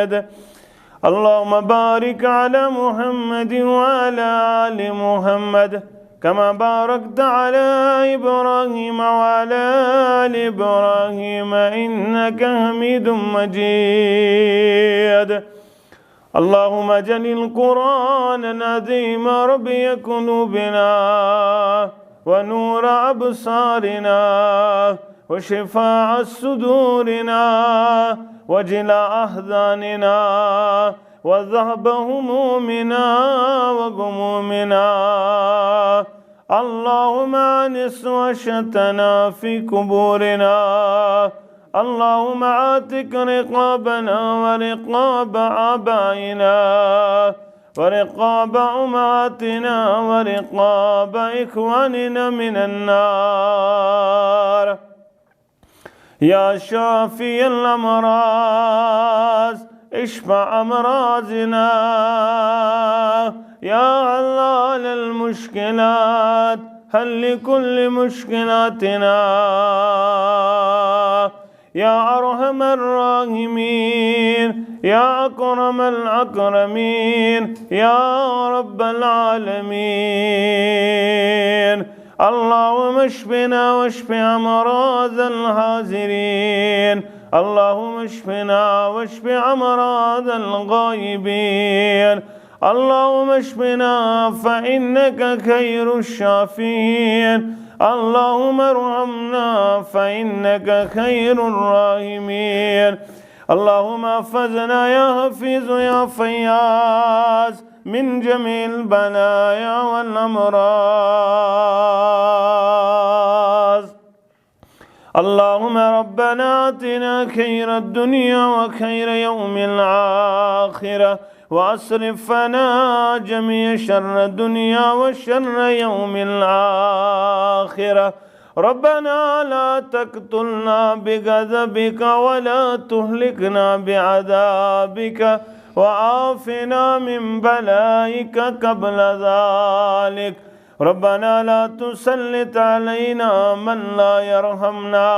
مجيد. اللهم بارك على محمد وعلى آل محمد كما باركت على إبراهيم وعلى آل إبراهيم إنك حميد مجيد. اللهم اجعل القرآن العظيم ربيع قلوبنا ونور أبصارنا وشفاء صدورنا وجلاء أحزاننا وذهب همومنا وغمومنا. اللهم أنس وحشتنا في قبورنا. اللهم عاتق رقابنا ورقاب آبائنا ورقاب أمهاتنا ورقاب إخواننا من النار. يا شافي الأمراض اشفع أمراضنا. يا علال المشكلات حل كل مشكلاتنا. يا أرحم الراحمين يا أكرم الأكرمين يا رب العالمين. اللهم اشفنا واشف أمراض الحاضرين. اللهم اشفنا واشف أمراض الغائبين. اللهم اشفنا فإنك خير الشافين. اللهم ارحمنا فإنك خير الراحمين. اللهم احفظنا يا حفيظ يا فياض من جميع البلايا والأمراض. اللهم ربنا آتنا خير الدنيا وخير يوم الآخرة واصرف عنا جميع شر الدنيا وشر يوم الآخرة. ربنا لا تقتلنا بغضبك ولا تهلكنا بعذابك وعافنا من بلائك قبل ذلك. ربنا لا تسلط علينا من لا يرحمنا.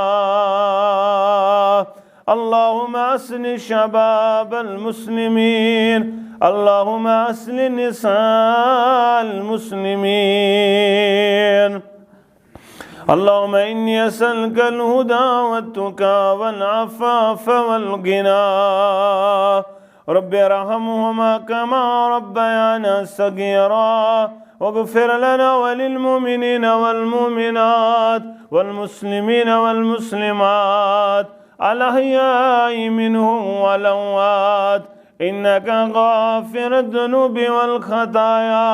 اللهم أصلح شباب المسلمين. اللهم أصلح نساء المسلمين. اللهم إني أسألك الهدى والتقى والعفاف والغنى. رب ارحمهما كما ربيانا صغيرا واغفر لنا وللمؤمنين والمؤمنات والمسلمين والمسلمات الأحياء منهم والأموات إنك غافر الذنوب والخطايا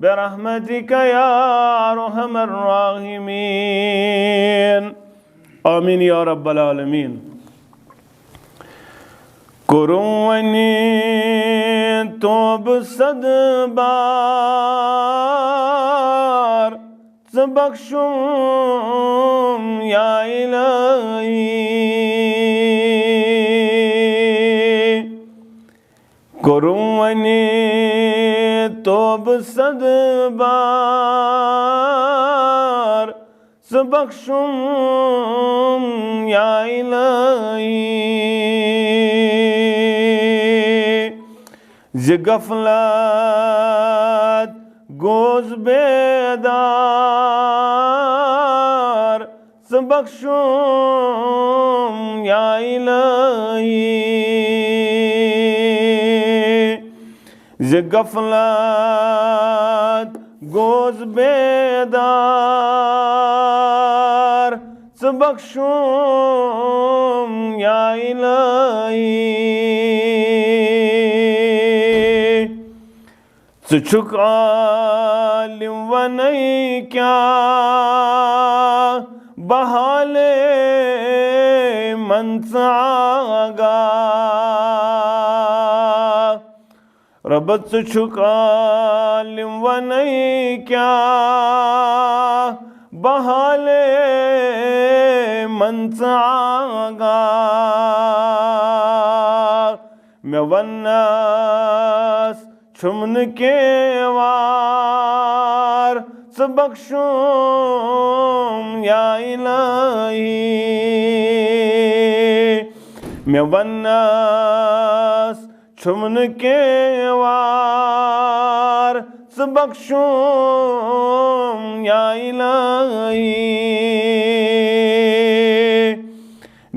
برحمتك يا أرحم الراحمين. آمين يا رب العالمين. قروني توب صدبار بخشم يا إلهي. قروني توب صدبار بخشم يا إلهي. ز غفلت گوز بیدار بخشم یا الهی. ز غفلت گوز بیدار بخشم یا الهی. چک عالم و نئی کیا بحال منصاگا. ربت چک عالم و نئی کیا بحال منصاگا. میں وناس چھمن کے وار بخشم یا الہی. میں وناس छुमन के वार बख्शुम या इलाही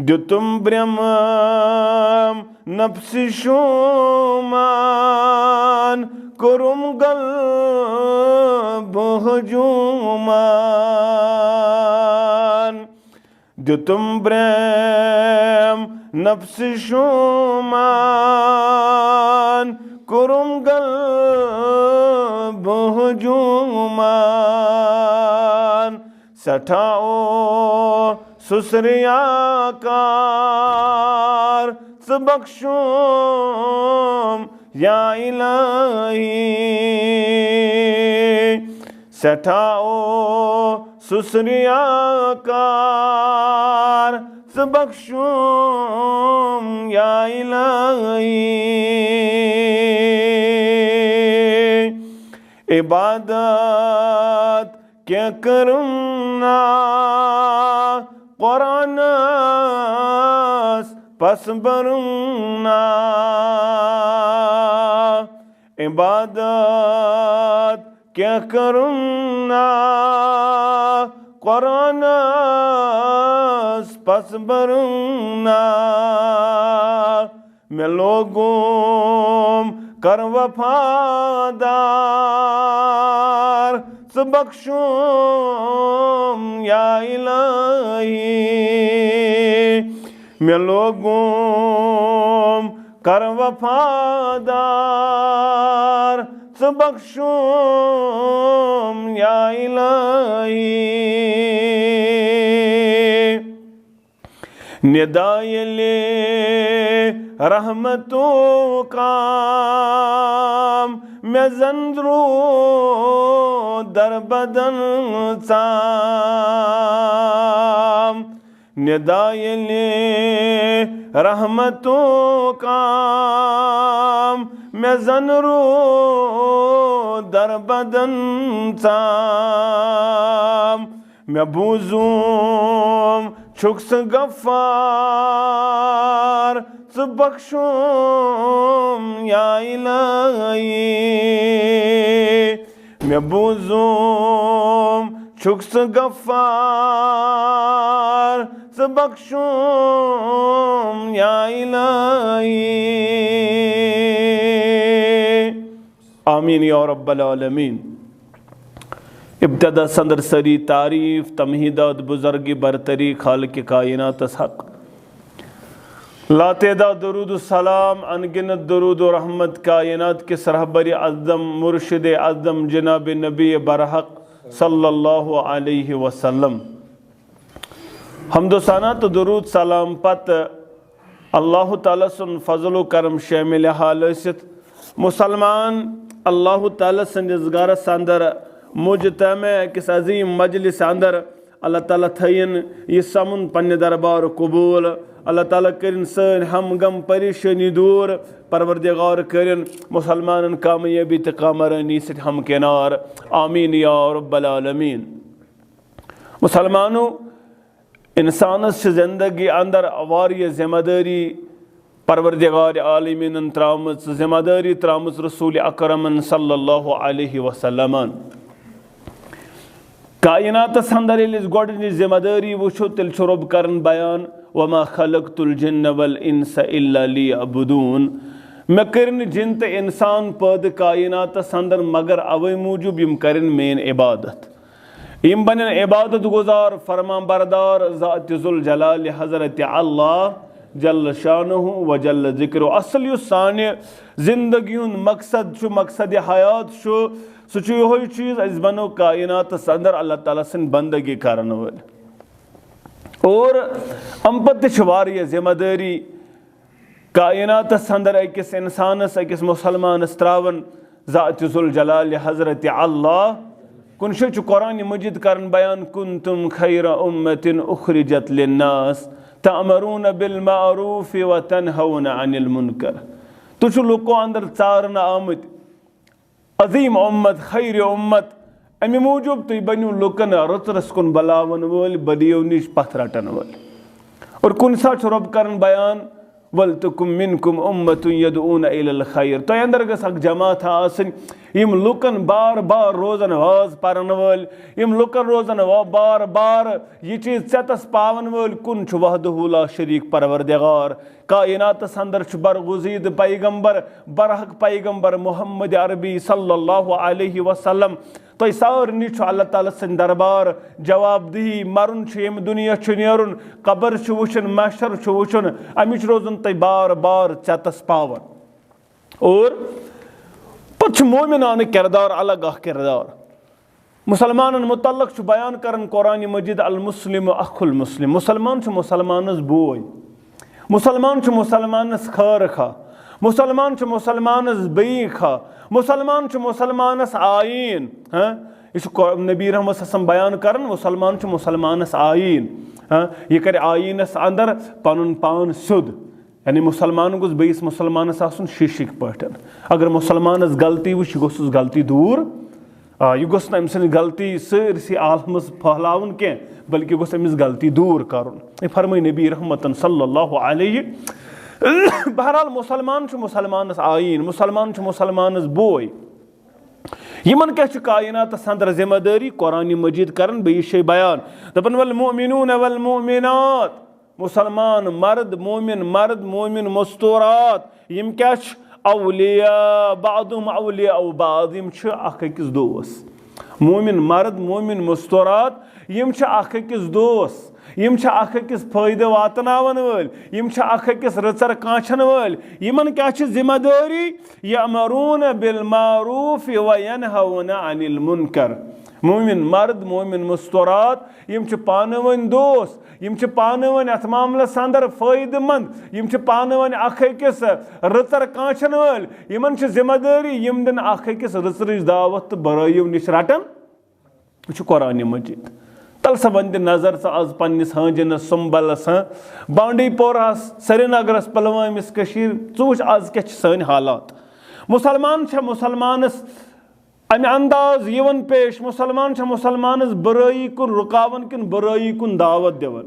द्युतुम ब्रह्म नफ्सि शुमान कुरुम गल्ब हुजुमान द्युतुम ब्रह्म नफ्सि शुमान कुरुम गल्ब हुजुमान सठाओ सुसरियाकार बख्शुम या इलाही सठाओ सुसरियाकार बख्शुम या इलाही इबादत क्या करूँगा कुरान पस बरूँगा इबादत क्या करूँगा कुरान पस बरूँगा मैं लोगों कर वफादार बख्शुम या इलाही मैं लोगों कर वफादार बख्शुम या इलाही निदायले रहमतों का मैं जंद्रू दर बदन साम निदायले रहमतों का मैं जंद्रू दर बदन साम मैं बूज़ूम छुक्स गफ़ार बख्शुम या इलाही मैं बूज़ूम छुक्स गफ़ार बख्शुम या इलाही आमीन या रब्बल आलमीन। इब्तदा संदर सरी तारीफ तमहीदात बुज़र्गी बरतरी खालिक कायनात हक लातेदा दरूद सलाम अनगिनत दरूद रहमत कायनात के सरहबर अज़म मुर्शिद अज़म जनाब नबी बरहक सल्लल्लाहु अलैहि वसल्लम। हमदोसाना तो दरूद सलाम पत अल्लाह ताला सुन फजल करम शामिल हाल मुसलमान अल्लाह ताला संदिस गरस अंदर मुजतम किस अजीम मजलिस अंदर अल्लाह ताला थयन यह समन पन्ने दरबार कबूल अल्लाह ताला करिन सन हम गम परेशानी दूर परवरदिगार करिन मुसलमान कामयाबी तो कामरानी से हम किनार आमीन या रब्बल आलमीन। मुसलमानों इंसानस जिंदगी अंदर वारिया जिम्मेदारी परवरदिगार आलमीन त्रामत जिम्मेदारी त्रामत रसूल अकरमन सल्लल्लाहु अलैहि वसल्लम कायनात अंदर गोडनी जिम्मेदारी वुचो तिल रब करन बयान वमा खलक़तुल जिन्न वल इंस इल्ला लियअबुदून मैं करन जिन तो इंसान पैद कायनात अंदर मगर अवे मूजूब यम करन मेन इबादत यम बन इबादत गुजार फरमान बरदार ज़ात ज़ुल जलाल हज़रत अल्लाह जल शानुहु व जल ज़िक्र असल युस साने जिंदगी मकसद मकसद हयात सह यह चीज़ अस बनो कायनात अंदर अल्लाह ताला सन बंदगी करन वल और अम पत जिम्मेदारी कायनात अंदर अकिस इंसानस अकिस मुसलमानस त्रावन ज़ात ज़ुल जलाल हज़रत अल्लाह कुन कुरान मजिद करन बयान कुंतुम खैर उम्मतिन उखरिजत लिन्नास तअमरून बिल मारूफ व तनहौन अनिल मुनकर तुझ लुको अंदर चारन आमत अजीम उम्मत खैर उम्मत अमे मूजूब तुम बनो लुकन रचरस कुन बलावन वल बदियो निश पथ रटन वल और कुन सा रब करन बयान वलतकुम मिनकुम उम्मतुन यदऊन इलल खैर। तो अंदर गस अक जमात आसन यम लुकन बार बार रोजन वाज परन वल, यम लुकन रोजन बार बार ये चीज चतस पावन वल कुन छु वहदहु ला शरीक परवरदिगार। कायनातस अंदर छु बरगुजीद पैगंबर बरहक पैगंबर मुहम्मद अरबी सल्लल्लाहु अलैहि वसल्लम। तो सारनी अल्लाह ताला सिंद दरबार जवाबदही मरुन यम दुनिया नेरुन कबर वुचन महशर वुचन अमिच रोजन तय बार बार चतस पावन। और पछ मोमिनान किरदार अलग अख किरदार मुसलमान मुतल्लक बयान करन कुरान मजीद अल मुस्लिम अखुल मुस्लिम। मुसलमान मुसलमानस बोय, मुसलमान मुसलमानस खर खा, मुसलमान मुसलमानस बई खा, मुसलमान मुसलमानस आयीन। यह नबी रहमत बयान करन मुसलमान मुसलमानस आयीन। यह कर आयीनस अंदर पनुन पान सुद, यानी मुसलमान गोस बेस मुसलमानस आसन शीशिक पटन। अगर मुसलमानस गलती वुच गोस गलती दूर, यह गोस अम सद गलती सरसी आलमस फहलावन के, बल्कि गोस अमिस गलती दूर करुन। यह फरमाय नबी रहमतन सल्लल्लाहु अलैहि। बहरहाल मुसलमान मुसलमानस आयीन, मुसलमान मुसलमानस बोय। यमन क्या कायनातस अंदर जिम्मेदारी कुरान मजीद करन बे शे बयान दपन वल मुमिनून वल मुमिनात। मुसलमान मर्द मोमिन मस्तूरात यम क्या औलिया बादुम औलिया बाद, यम अख अकिस दोस। मोमिन मर्द मोमिन मस्तूरात यम अख अकिस दोस, यम अख अकिस फायदे वातनावन वल, यम अख अकिस रचर काछन वल। यमन क्या जिम्मेदारी यअमरून बिल मारूफ व यनहौन अनिल मुनकर। मोमिन मर्द मोमिन मस्तूरात यम पान वन दोस, यम पान वन अथ मामलस अंदर फायदेमंद, यम पान वन अख अकिस रचर काछन वल। यमन जिम्मेदारी यम दिन अख अकिस रचरच दावत बराइयों निश रटन। यह कुरान मजीद। तल सा बंद नजर सा आज पन्निस हांजनस सुंबलस बांडी पोरास श्रीनगरस पलवामिस कशीर वुच आज क्या सन हालात। मुसलमान मुसलमानस अमे अंदाज यवन पेश, मुसलमान मुसलमानस बुराई कुन रुकावन किन बुराई कुन दावत दिवन।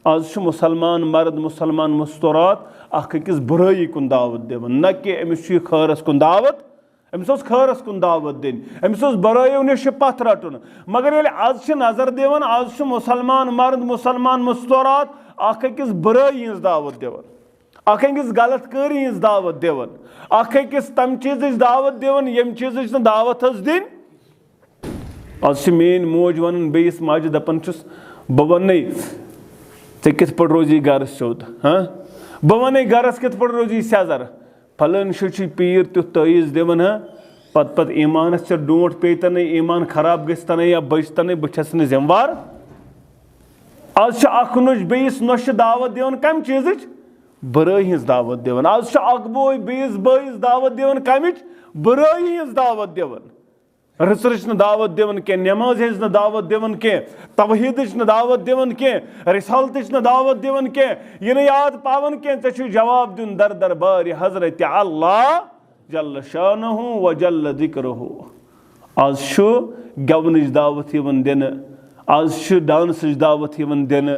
आज मुसलमान मर्द मुसलमान मस्तूरात अख अकिस बुराई कुन दावत दिवन, न कि अमिस खैरस कुन दावत, अमिस खैरस कुन दावत दिन, अमिस बुराइयों निश पथ रटुन। मगर ये आज नजर दिवन, आज मुसलमान मर्द मुसलमान मस्तूरात अख अकिस बुराई हज दावत दिवन, अख अकिस गलत करी हज दावत दिवन, अख अकिस तम चीज दावत दिवन यम चीज दावत हज दिन। आज मेन मोज वन बेस माज दपन बह वन ऐ कित पे रोजी घर सोद, बह वन गरस कित पे रोजी सेजर। फलन शु पीर तुथ तईज दिवन पत ईमानस डोट पेतन ईमान खराब गन या बचतन बस जिम्मेवार। आज अख नुश बेस नोश दावत दिवन कम चीज बुराई हज दावत दिवन। आज अख बोय बेस बइस दावत दिवन कमिच बुराई हज दावत दिवन। रचरच दावत दिवन के, नमाज हज दावत दिवन के, तवहीदच दावत दिवन के, रिसालतच दावत दिवन के, यह याद पावन के ऐ जवाब दिन दर दरबार हजरत अल्लाह जल्ल शानहु व जल्ल जिक्रुहु। आज गवनच दावत यवन दिन, आज डांसच दावत यवन दिन,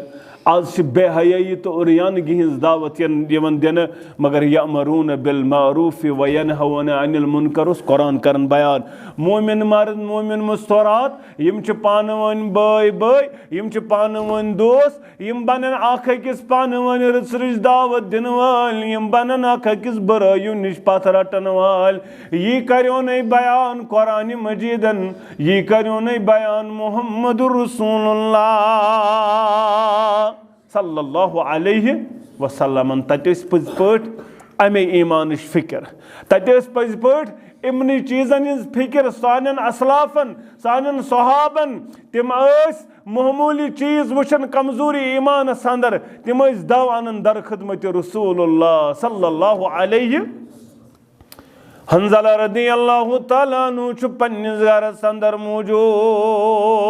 आज बेहयाई तो उरियानगी हज दावत यवन दिन। मगर यअमरून बिल मारूफ व यनहौन अनिल मुनकर कुरान करन बयान। मोमिन मर्द मोमिन मस्तूरात यम पान वन बाय बाय, यम पान वन दोस्त, यम बनन अख अकिस पान वन रचरच दावत दिन वाल, यम बनन अख अकिस बुराइयों निश पथ रटन वाल। यह करो न बयान कुरान मजीदन, यह करो न बयान मुहम्मदुर रसूलुल्लाह सल्लल्लाहु अलैहि वसल्लम। तत पज पट अमे ईमान फिक्र, तत पज पट इमन चीजन हज फिक्र सान असलाफन सान सहाबन। तिम मामूली चीज वुचन कमजोरी ईमान अंदर, तिम दव अन दर खिदमत रसूलुल्लाह सल्लल्लाहु अलैहि। हंज़ला रज़ियल्लाहु तआला अन्हु पन्निस घरस अंदर मौजूद।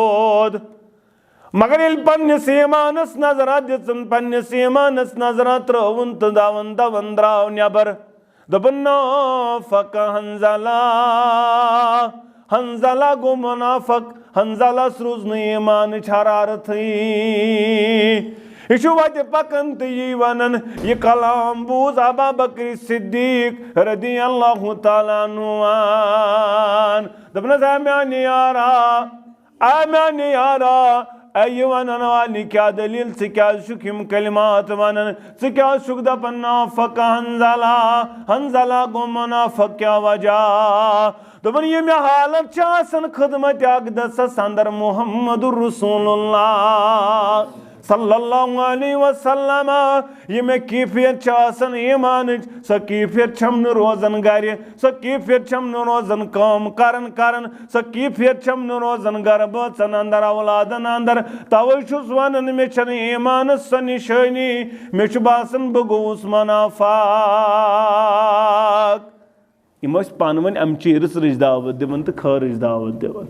मगर ये पन्निस ईमानस नजर दिसन, पन्निस ईमानस नजर त्रवन तो दवन दवन द्राव नबर। दपन नाफक हंज़ला, हंज़ला गो मुनाफक, हंज़ला रोज न ईमान हरारत। यह वत पकन तो यी वनन यह कलाम बूज अबा बकर सिद्दीक रदियल्लाहु तआला अन्हु दपनस म्याने यारा म्याने यारा ये वनन वाली क्या दलील से क्या शुक यम कलिमात वनन से क्या शुक दपन नाफक हंजला गो मुनाफक क्या वजह दपन ये मे हालत चासन खिदमत अक़दस अंदर मुहम्मदुर रसूलुल्लाह सल्लल्लाहु अलैहि वसल्लम ये मे कैफियत चासन ईमान स कैफियत छम न रोजन गर स कैफियत छम न रोजन काम करन स कैफियत छम न रोजन गर बचन अंदर औलादन अंदर तवे छुस वनन मे छन ईमान स निशानी मे छु बासन ब गोस मुनाफिक यम पानवन अमची रिज दावत दिवन तो खरिज दावत दिवन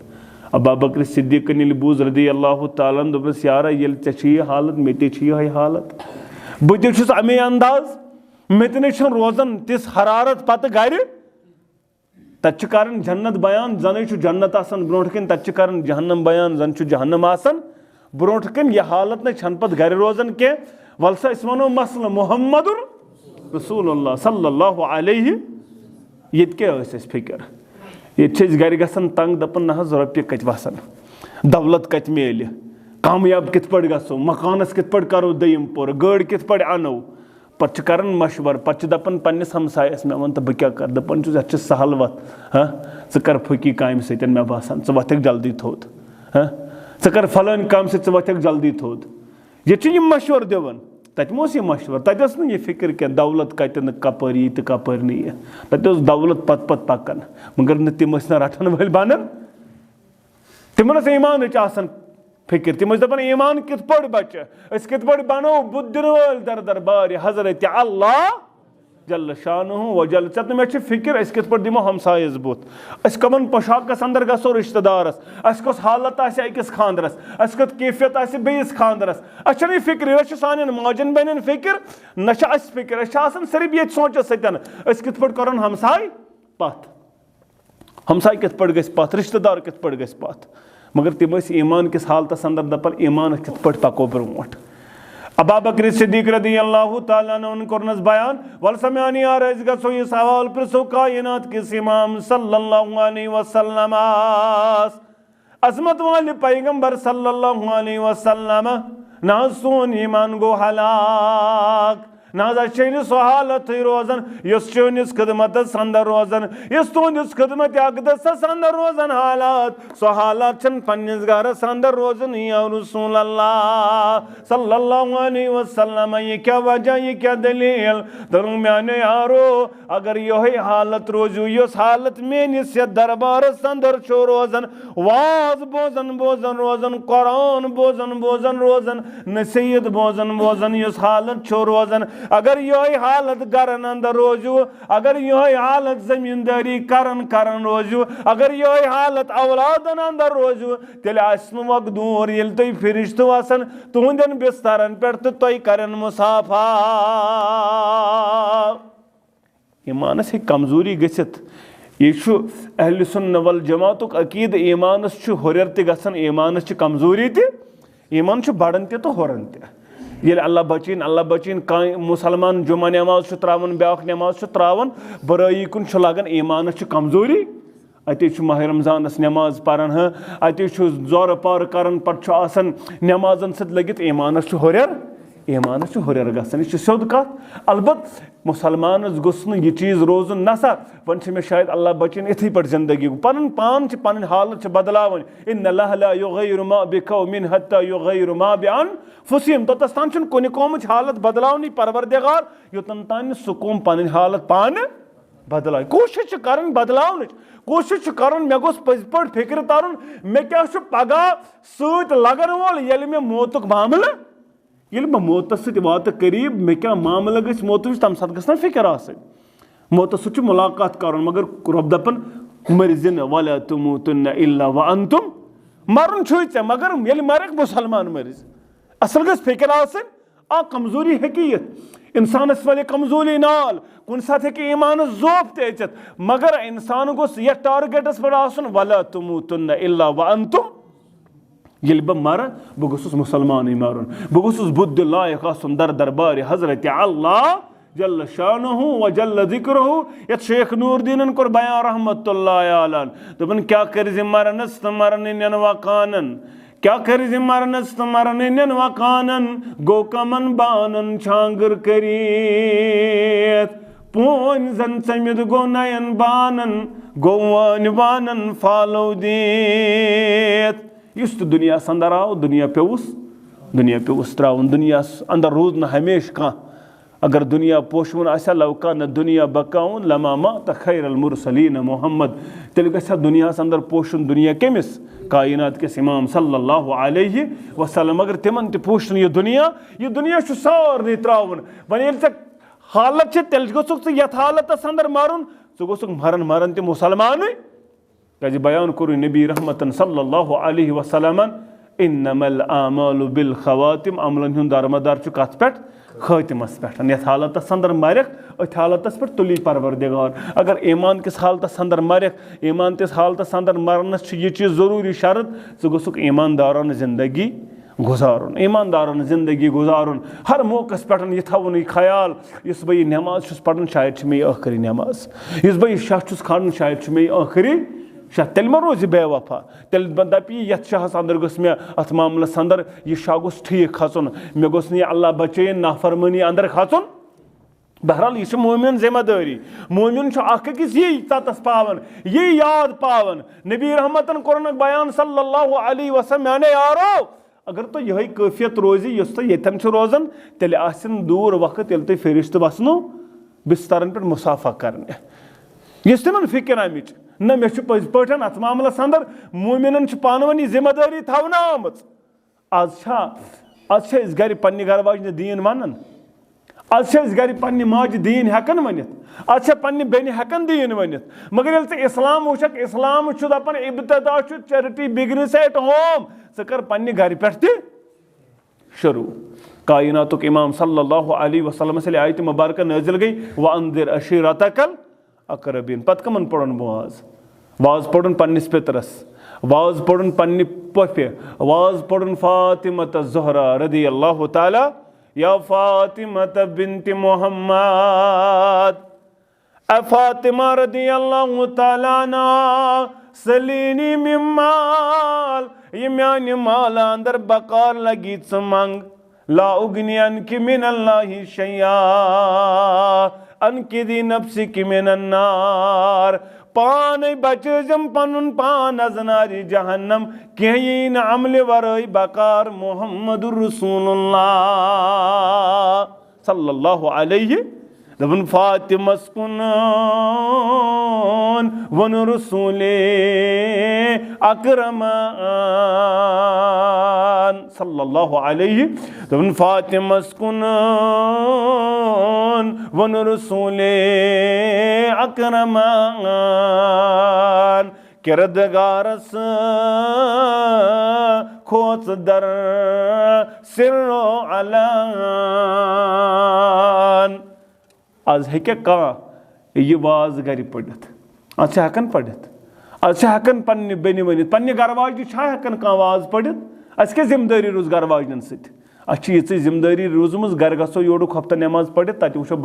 अबा बकर सिद्दीक बूज रदियल्लाहु तआला दोपस यारा ये ये हालत मे ये हालत बह तुस अमे अंदाज मे तन रोजन तिस हरारत पत गर तत जन्नत बयान जन जन्नत आसान ब्रोट कन तत जहन्नम बयान जन जहन्नम आसान ब्रोट कन यह हालत न पत गर रोजन के वल सा वनो मसल मुहम्मदुर रसूलुल्लाह सल्लल्लाहु अलैहि ये क्या फिक्र ये गर गसन तंग दपन ना रोपये कत वसन दौलत कत मेल कामयाब कित पे गो मकानस कित पे करो दयम पोर गाड़ कित पे अनो पे कर मशवर पे दपन पन्निस हमसायस मे वन तो बह क्या कर दपन ये सहल वत हाँ कर फकी काम सत मे बासान वथक जल्दी थोद हाँ कर फलान काम सत वथक जल्दी थोद ये मशवर दिवन तत ये मशवर तत ये फिक्र क्या दौलत कतन कपर यी तो कपर नी तत दौलत पत पकन मगर न तिम ना रटन वल बनन तिमन ईमान फिक्र तिम दपान ईमान कित पे बचे कित पे बनो बुद्धिन वल दर दरबार हजरत अल्लाह जल शानुहु व जल चत मे फिक्र कित पे दिमो हमसायस बुत कमन पोशाकस अंदर गो रिश्तेदारस कस हालत अकिस खानदरस कत कैफियत बेस खानदरस अच्छे फिक्र सान माजन बहन फिक्र न फिक्र सिर्फ ये सोच सतन कित पे कर हमसाय पत हमसाय कित पे गत रिश्तेदार कित पे गत मगर तिम ईमान किस हालतस अंदर दपन ईमान कित पे पको ब्रोट अबा बकर सिद्दीक रदियल्लाहु तआला अन्हु करनस बयान वल सम्यानी यार गो ये सवाल प्रिसो कायनात किस इमाम सल्लल्लाहु अलैहि वसल्लम अजमत वाले पैगंबर सल्लल्लाहु अलैहि वसल्लम ना सोन ईमान गो हलाक ना सो हालत रोजन चनिस खिदमत अंदर रोजन तुंदिस खिदमत अक़दस अंदर रोजन हालात सो हालात पन्निस गरस अंदर रोजन या रसूल अल्लाह सल्लल्लाहु अलैहि वसल्लम ये क्या वजह ये क्या दलील दरुं म्याने यारो अगर यही हालत रोजू यस हालत मेनिस दरबारस अंदर छो रोजन वाज बोजन बोजन रोजन कुरान बोजन बोजन रोजन नसीहत बोजन बोजन यस हालत छो रोजन अगर यही हालत गरन अंदर रोजू अगर यही हालत जमींदारी करन रोजू अगर यही हालत औलादन अंदर रोजू तेल वक दूर ये तुम फिरिश्त वसन तुहंदन बिस्तरन पे तो तुम करन मुसाफा ईमानस हे कमजोरी गसित यह अहले सुन्नह वल जमातुक अकीद ईमानस हुरर त गसन ईमानस कमजोरी त ईमान बढ़न तो हुरन त ये अल्लाह बचीन मुसलमान जुमा नमाज त्रावन ब्या नमाज त्रावन बुराई कुन लगन ईमानस कमजोरी अति माह रमजानस नमाज पारान हाँ अति जोर पार करान पे नमाजन सत लगित ईमानस हुरर ईमानस हुरर गसन यह सोद कत अलबत् मुसलमानस गोस यह चीज़ रोजन नसा वन मे शायद अल्लाह बचन इथे पे जिंदगी पन पान पन हालत बदलावन इन्नल्लाह ला युगय्यिरु मा बिकौमिन हत्ता युगय्यिरु मा बिअनफुसिहिम तोतस तान कुन कौमच हालत बदलावनी परवरदिगार योतन तान सु कौम पन हालत पान बदला कोशिश कर बदलावन कोशिश कर मे गोस पज पे फिक्र तरन मे क्या पगह सत लगन वोल ये मे मौतुक मामल ये मौतस सत वात करीब मे क्या मामल गस मौत तम सत गना फिक्र आसन मौतस सत मुलाकात कर मगर रब दपन मरजिन वला तुमूतुन्न इल्ला व अंतुम मरन छे मगर ये मरक मुसलमान मरिज असल गस फिक्र आसन आ कमजोरी हकीयत इंसानस वाले कमजोरी नाल कुन साथ है ईमान जोफ तचत मगर इंसान गोस यह टारगेटस पर आसन वला तुमूतुन्न इल्ला व अंतुम ये बह मर बह गोसुस मुसलमान मारुन, बह गोसुस बुद्ध लायक आसुन दर दरबार हजरत अल्लाह जल्ल शानुहु व जल्ल ज़िक्रुहु। यत शेख नूरदीन कोर बयान रहमतुल्लाह अलैह दोपन क्या कर मरनस तो मरन वकानन, क्या कर मरनस तो मरन वकानन, गो कमन बानन छांगर करीत, पोन जन समिद गो नयन बानन, गो वान वानन फालो दीत। इस दुनिया अंदर आव दुनिया पेवुस त्रावन, दुनिया अंदर रोज न हमेश कह। अगर दुनिया पोशवन आसा लवका न दुनिया बकाउन लमा मात खैर अल मुरसलीन मोहम्मद, तेल गसा दुनिया अंदर पोशुन दुनिया केमिस कायनात के इमाम सल्लल्लाहु अलैहि वसल्लम। अगर तिमन ते पोशुन ये दुनिया छु सारने त्रावन। वन येल से हालत छ तेल गोसुक यथ हालतस अंदर मारुन, सो गोसुक मरन ते मुसलमान कज बयान करू नबी रहमतन सल्लल्लाहु अलैहि वसल्लम, इन्नमल आमालु बिल खवातिम, अमलन हुंद दारमदार छु कथ पेट खातिमस पे। यथ हालतस अंदर मरख अथ हालतस पे तुली परवरदिगार। अगर ईमान किस हालतस अंदर मरख, ईमान किस हालतस अंदर मरनस ये चीज़ ज़रूरी शर्त, सह गोसुक ईमानदारान जिंदगी गुजारुन, ईमानदारान जिंदगी गुजारुन। हर मौकस पे यह थवन ख्याल, इस बह नमाज पढ़न शायद मे आखिरी नमाज, इस बह शह खान शायद मे आखिरी शाह, तेल मा रोज बेवफा। तेल दप ये शाहस अंदर गोस मे अत मामलस अंदर यह शाह गोस ठीक खचुन, मे गोस नी अल्लाह बचैन नाफरमानी अंदर खचुन। बहरहाल यह मोमिन जिम्मेदारी, मोमिन अकिस यी ततस पावन, यी याद पावन। नबी रहमतन कोरन बयान सल्लल्लाहु अलैहि वसल्लम, माने यारो अगर तो यही कैफियत रोजी तो यन रोजान, तेल आसिन दूर वक्त ये तुम फरिश्त बसनो बिस्तरन पे मुसाफा करने, यह तिमन फिक्र आमिच न मे पज पे अत मामलस अंदर मोमिनन पानवनी जिम्मेदारी थवन आम। आज गर पन्ने घर वाजन दीन वनन, आज गर पन्ने माज दीन हेकन वनित, आज पन्ने बेन हेकन दीन वनित। मगर ये इस्लाम वुचक, इस्लाम दपान इब्तदा चैरिटी बिगिनिंग्स एट होम, कर पन्ने घर पे शुरू। कायनातुक इमाम सल्लल्लाहु अलैहि वसल्लम से आयत मुबारक नाजिल गई, व अंदिर अशीरतकल अकरबीन। पत कमन पढ़न वाज पढ़न पन्निस पितरस, वाज पढ़न पन्नि पोफे, वाज पढ़न फातिमत ज़हरा रदियल्लाहु ताला, या फातिमत बिन्त मुहम्मद, ए फातिमा रदियल्लाहु ताला ना सलीनी मिम्माल, ये म्यान माल अंदर बकार लगी मंग, ला उगनी अनकी मिनल्लाहि शैया, अनकी दी नफ्सी की मिनन्नार, पान बचजम पनुन पान अजनारी जहन्नम, कहीं अमल वरई बकार मुहम्मदुर रसूलुल्लाह सल्लल्लाहु अलैहि दबन फातिमस कुन वन रसूले अकरमान सल्लल्लाहु अलैहि दबन फातिमस कुन वन रसूले अकरमान, किरदगारस खोच दर सिरो अलान। आज हे यह वाज गर पढ़ित, आज हेकन पढ़ित, आज हेकन पन्ने बेनि वनित, पन्ने घर वाजन हेकन कह वाज पढ़ित। अस क्या जिम्मेदारी रोज घर वाजन सत, ये जिम्मेदारी रोजम घर गो योड़ हफ्ता नमाज पढ़ित, तत वो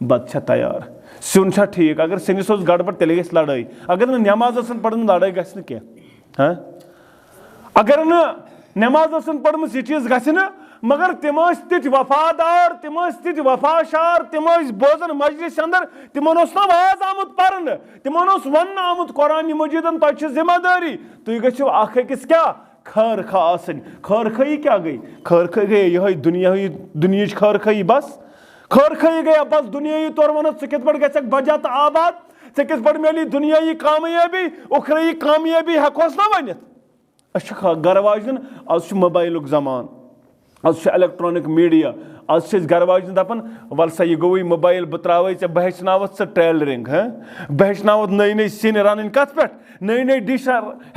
बत तैयार, सुन ठीक। अगर सिनिस गड़बड़ तेल गई लड़ाई, अगर नमाज पढ़न लड़ाई गि क्या, अगर नमाज पढ़म यह चीज ग, मगर तिम ति वफादार, तिम ति वफाशार, तिम बोजन मजलिस अंदर, तिमन ना वाज आमुत पर्न, तिमन वन आमुत कुरान मजीदन तुम जिम्मेदारी, तुम गो अकिस क्या खैर खा आसन। खैर खई क्या गई, खैर खई गई यह दुनिया खैर खई बस, खैर खई गया बस दुनिया तौर वन कित पे बजत आबाद, कित पे मिली दुनिया कामयाबी, उखरई कामयाबी हेकोस ना वनित। घर वाजन आज मोबाइल जमान, आज इलेक्ट्रॉनिक मीडिया, आज घर वाजन दपान वल सा यह गई मोबाइल बह त्रा बह हेचनावत स टेलरिंग, बह हेचनावत नई नई सिन रन कत पे, नई नई डिश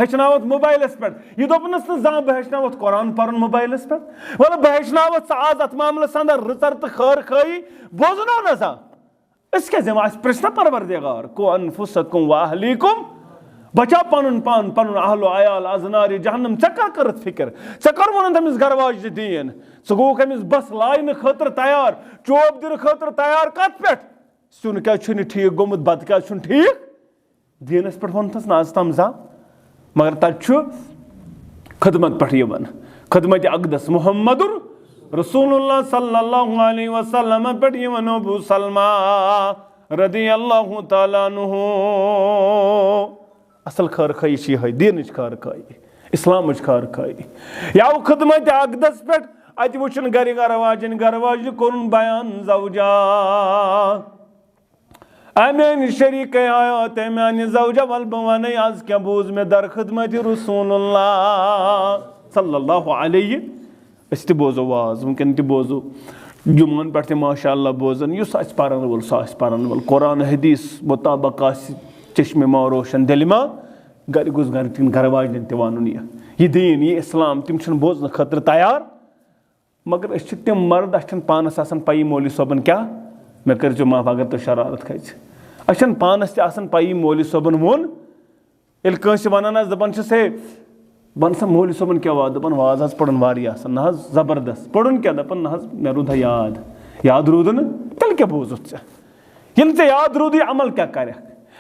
हेचनावत मोबाइलस पे, यह दोपनस ना बह हेचनावत कुरान पर्न मोबाइलस पे, वल बह हेचनावत आज अत मामलस अंदर रचर तो खैर खई बोजनो ना सा। क्या जिम्मा प्रश्न परवरदिगार को अनफुसकुम व अहलीकुम बचा पन पान पन अहलो आयाल अजनार जहन्नम क्या कर फिक्र कर वन तमिस गरवाज दीन गो अमिस बस लाइन खतर तैयार चोब दिन खतर तैयार कत पे सुन क्या ठीक गोमुत बत क्या ठीक दीनस पे वनस नाज तम जा मगर तु खदमत पे खदमत अकदस मुहम्मदुर रसूलुल्लाह सल्लल्लाहु अलैहि वसल्लम पे अबू सलमा रदियल्लाहु तआला अन्हु असल खैर खाई यह दीन खैर खाई इस्लाम खैर खाई या खदमत अकदस पे अत वुन गरवाजन कोन बयान जौजा अमेन शरीक आयात मान जौजा वल बन आज क्या बोज मे दर खदमत रसूलुल्लाह सल्लल्लाहु अलैहि अस बोजो वाज वुनकन बोजो जुमन पे माशाअल्लाह बोजन युस पारन वोल सह पारन वोल कुरान हदीस मुताबिक चश्मे मा रोशन दिल मा गर गुस गर गरवाजन वन यह दीन यह इस्लाम तिम बोजन खतर तैयार मगर अस तिम मर्द अस पानस पई मौलवी सोबन क्या मे कर माफ अगर तो शरारत खच अस पानस तई मौलवी सोबन वोन कंस वन दपान हे बन सा मौलवी सोबन क्या वाद दपान वाज आज पढ़न वारिया ना जबरदस्त पढ़न क्या दपान ना मे रूद याद रूद न तेल क्या बोजुत ये याद रूद अमल क्या कर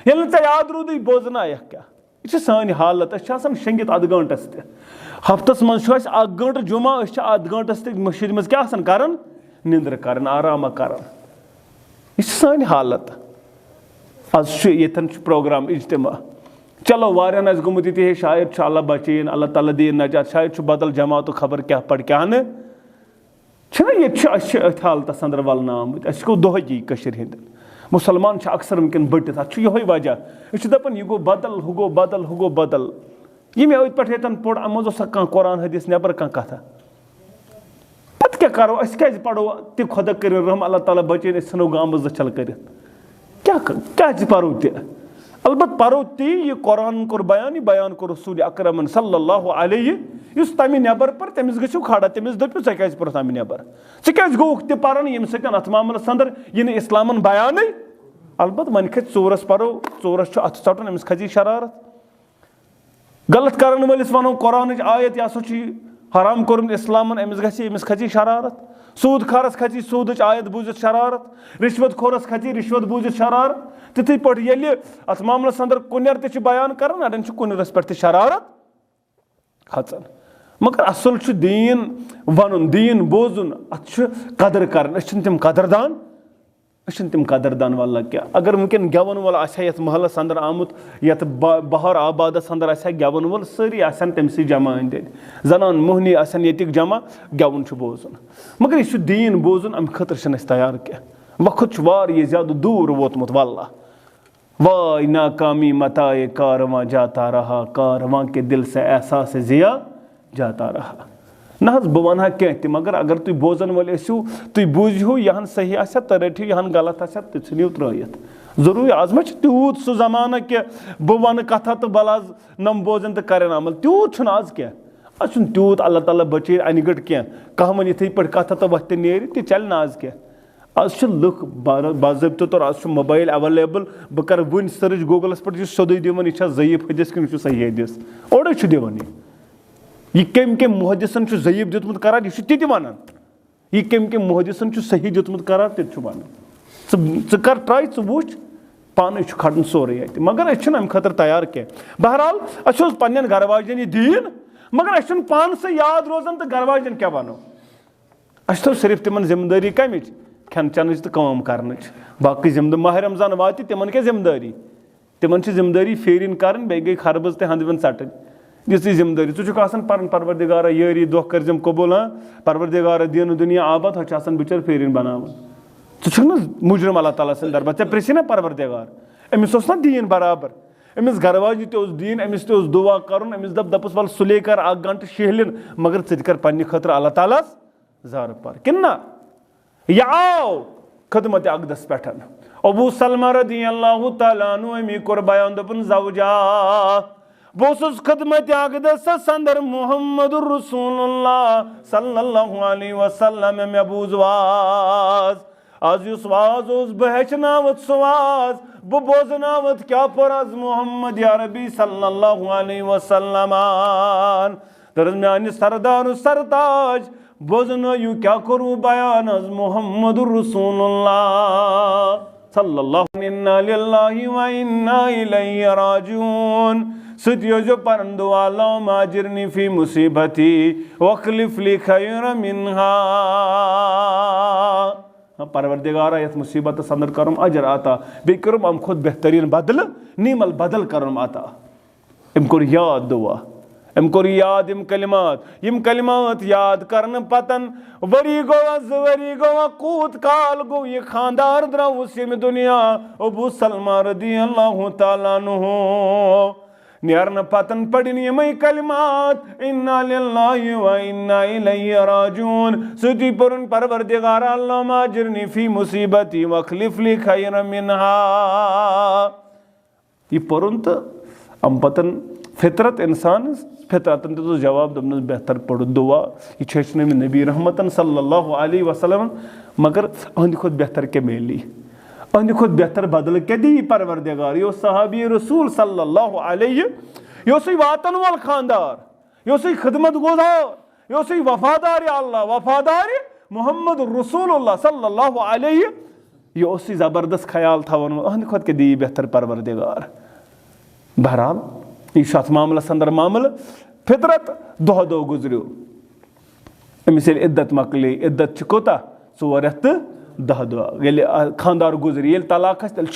याद रूद बोजन आयक क्या यह सान हालत शंगित अद गंटस ते हफ्तस मज गंट जुमा अद गंटस ते मस्जिद मज क्या कर निंद्र कर आराम कर यह सान हालत आज ये प्रोग्राम इज्तिमा चलो वारियन आस गोमुत ये शायद अल्लाह बचीन अल्लाह ताला दीन नजात शायद बदल जमात खबर क्या पड़ क्या ये अथ हालत अंदर वलन आमुत अस गो दोहगी हंद मुसलमान अक्सर वनकन बटित अत यह वजह दपान यह गो बदल हु गो बदल हु गो बदल ये मे अत पे पोड़ अमो कह कुरान हदीस नबर कह कथा पत क्या करो अस क्या पढ़ो ति खुदा कर रहम अल्लाह ताला बचीन नो गाम जल कर क्या पढ़ो अलबत् पढ़ो ती यह कुरान कोर बयान कोर रसूल अकरम सल्लल्लाहु अलैहि युस तमि नबर पर तमिस गो खड़ा तमिस दपु चे क्या पढ़ तमि नबर क्या गोक ति पारान यम सतन अथ मामलस अंदर यह इस्लामन बयान अलबत् वन खत चोरस पढ़ो चोरस अथ चटन अमिस खजी शरारत गलत करन वलिस वनो कुरान आयत यह सो हराम कोरम इस्लामन अमिस खजी शरारत सूद खारस खची सूद आयत बूझित शरारत रिश्वत खोरस खची रिश्वत बूझित शरारत तिथि पे ये अत मामलस अंदर कुनर ते बयान कर अड़न कुनरस पे शरारत खचन मगर असल दीन वन दीन बोजुन अत कदर कर तिम कदरदान वल्ला क्या अगर वनकन गेवन वोल ये महलस अंदर आमुत ये बहर आबादस अंदर गेवन वोल सारी तमसी जमा अंद जनान मोहनी ये जमा गेवन बोजुन मगर यह दीन बोजुन अम खतर तैयार क्या वक्त वारिया ज्यादा दूर वोतमुत वल्ला वाय नाकामी मताए कारवां जाता रहा कारवां के दिल से एहसास जिया जाता रहा ना बह वन कह मगर अगर तुम बोजन वल तुम बूझो यहन सही आ तो रटो यहन गलत आ तो नीव त्रयित जरूरी आज मा तूत सह जमाना कि बह वन कथा तो बल आज नम बोजन तो कर अमल तूत आज क्या आज तूत अल्लाह ताला बचे अन गट क्या कह वन इथे पे कथा तो वत नीर तो चल ना आज क्या आज लुक बाज़ाब्त तौर आज मोबाइल अवेलेबल बह कर वन सर्च गूगलस पे सोद दिवन यह ज़यीफ हदीस कि सही हदीस ओडे दिवन यह कम कम मुहदिसन ज़यीफ दितमुत करार यह ति वन यह कम कम मुहदिसन सही दितमुत करार ते वन कर ट्राई वुच पान खड़न सोरे अत मगर अम खतर तैयार क्या बहरहाल अस पन्न गरवाजन यह दीन मगर अस पान से याद रोजान तो गरवाजन क्या वनो अस थो सिर्फ तिमन जिम्मेदारी कम खेन चेन तो कम कर बाकी जिम्मेदारी माह रमजान वात तिमन क्या जिम्मेदारी तिमन जिम्मेदारी फेरिन कर बे गई खरबज तो हंद वन सटन यह जिम्मेदारी चुक परवरदिगारा यारी दो करजम कबूल हाँ परवरदिगारा दीन दुनिया आबाद हो बिचर फेरिन बनावन चुना मुजरम अल्लाह ताला सद दरबार ऐ प्रेसी ना परवरदिगार अमिस ना दीन बराबर अमिस गरवाज ते दीन अमिस ते दुआ कर अमिस दपस वल सुले कर 1 घंटे शहलिन मगर च कर पन्ने खतर अल्लाह ताला जार पर कि ना यह आओ खदमत अकदस पे अबू सलमा रदियल्लाहु तआला अन्हु अमी कोर बयान दपन जौजा बोसुस खदमत अकदस अंदर मुहम्मदुर रसूलुल्लाह सल्लल्लाहु अलैहि वसल्लम में बूजवाज आज युस वाज ओस बह हेचनावत सो वाज बह बोजनावत क्या पर आज मोहम्मद या रबी सल्लल्लाहु अलैहि वसल्लम तर म्यान सरदार सरताज बोजनायु क्या करूं बयान आज मोहम्मद रसूलुल्लाह सल्लल्लाहु इन्ना लिल्लाहि व इन्ना इलैहि राजिऊन सदियो परन दुआ अल्लाहुम्मा अजिरनी फी मुसीबती वखलिफ ली खैरन मिनहा परवरदिगारा यथ मुसीबत अंदर करम अजर आता बे करम अम खुद बेहतरीन बदल नीमल बदल करम आता इम कोर याद दुआ इम कोर याद इम कलिमात याद करन पतन वरी गोवा कूत काल गो ये खानदार द्राउस यम दुनिया अबू सलमा रदियल्लाहु ताला अन्हु नेरन पतन पढ़न यमई कलिमात इन्ना लिल्लाहि व इन्ना इलैहि राजिऊन सदी परन परवरदिगार अल्लाहुम्मा अजिरनी फी मुसीबती वखलिफ ली खैरन मिनहा ये परन तो अम पतन फितरत इंसान फितरतन तो जवाब दमन बेहतर पढ़ दुआ ये छेचने में नबी रहमतन सल्लल्लाहु अलैहि वसल्लम मगर अहंद खुद बेहतर के मेली अहंद खुद बेहतर बदल के दी परवरदिगार यो सहाबी रसूल सल्लल्लाहु अलैहि यो सही वातन वाल खानदार यो सही खिदमत गुजार यो सही वफादार अल्लाह वफादार मोहम्मद रसूलुल्लाह सल्लल्लाहु अलैहि यो सही जबरदस्त ख्याल थवन अहंद खुद के दी बेहतर परवरदिगार बहरहाल यह मामल अंदर मामल फितरत दह दो गुजरो अमिस इद्दत मकले इद्दत कोता 4 रेत 10 दह खानदार गुजर ये तलाक तेल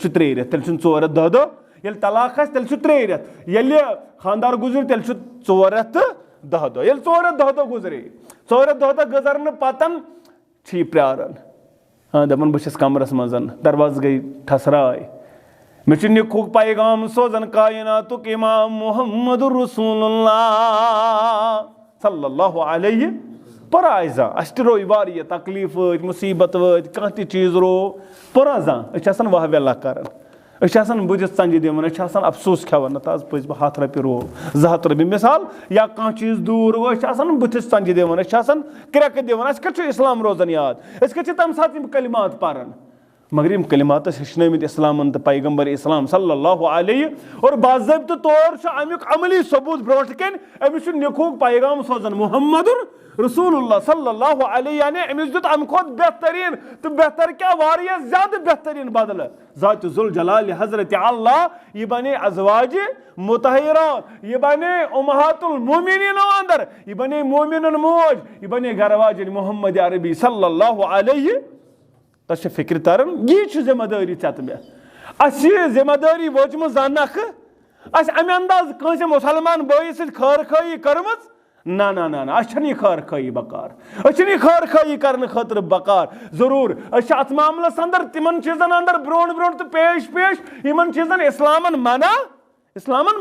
3 रेत तेल 4 रेत 10 दह ये तलाक तेल 3 रेत ये खानदार गुजर तेल 4 रेत 10 दह ये 4 रेत 10 दह गुजरे 4 रेत 10 दह गुजरन पतन प्रारन हाँ दपन बस कमरस मजन दरवाज गई ठसराय मे निखुक पैगाम सोजन कायनातुक इमाम मोहम्मद रसूलुल्लाह सल्लल्लाहु अलैहि पराइजा अष्टरो वारिया तकलीफ मुसीबत वत कह चीज रो पराजा असान वाह वेला कर बुझ संजि दिवन अफसोस खेवन आज पज बह 100 रपि रो 200 रपि मिसाल या कह चीज दूर बुथिस संजि दिवन क्रक दिवन कह इस्लाम रोजन याद तम सात कलिमात पारन मगर इन कलिमात हेचनमित इस्लामन तो पैगम्बर इस्लाम सल्लल्लाहु अलैहि और बाज़ाब्त तौर अमुक अमली सबूत ब्रोट कन अमिस निखुक पैगाम सोजन मोहम्मद रसूलुल्लाह सल्लल्लाहु अलैहि यानी अमिस दुत अम खुद बेहतरीन तो बेहतर क्या वारिया ज्यादा बेहतरीन बदल ज़ात जुल जलाल हजरत अल्लाह ये बने अज़वाज मुतहहिरात ये बने उम्महातुल मोमिनीन अंदर ये बने मोमिनन मौज ये बने घरवाज मोहम्मद अरबी सल्लल्लाहु अलैहि तस फिक्र तरन यह जिम्मेदारी चत मे जिम्मेदारी वचम जानख अमे अंदाज कंस मुसलमान बई खैर खाई कर्म ना ना ना ना यह खैर खाई बकार यह खैर खाई कर खतर बकार जरूर अत मामलस अंदर तिमन चीजन अंदर ब्रो ब्रो तो पेश पेश इन चीजन इस्लामन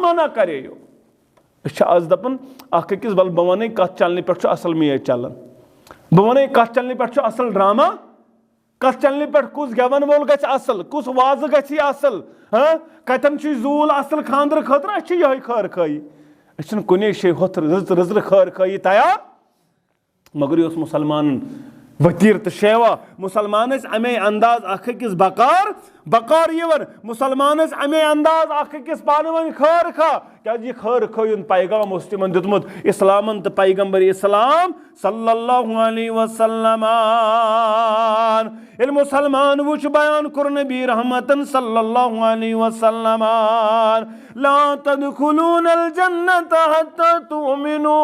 मना करेयो आज दपन अकिस बल बह वन कत चलने पे असल मैच चलान बह वन कत चलने पे असल ड्रामा कत चलने पे कुस गवन वोल गछ असल कुस वाज गछि असल हाँ कतन जूल असल खानदर खतर यह खैर खाई कुने शे होत रजर खैर खाई तैयार मगर यह मुसलमान वतीर तो शेवा मुसलमान अमे अंदाज अखिस बकार बकार यवन मुसलमान अमे अंदाज अखिस पान वन खैर खा क्या यह खैर खन पैगाम तिमन दितमुत इस्लामन तो पैगम्बर इस्लाम सल्लल्लाहु अलैहि वसल्लम मुसलमान वुच बयान कुर नबी रहमतन सल्लल्लाहु अलैहि वसल्लम ला तदखुलूनल जन्नत हत्ता तुमिनू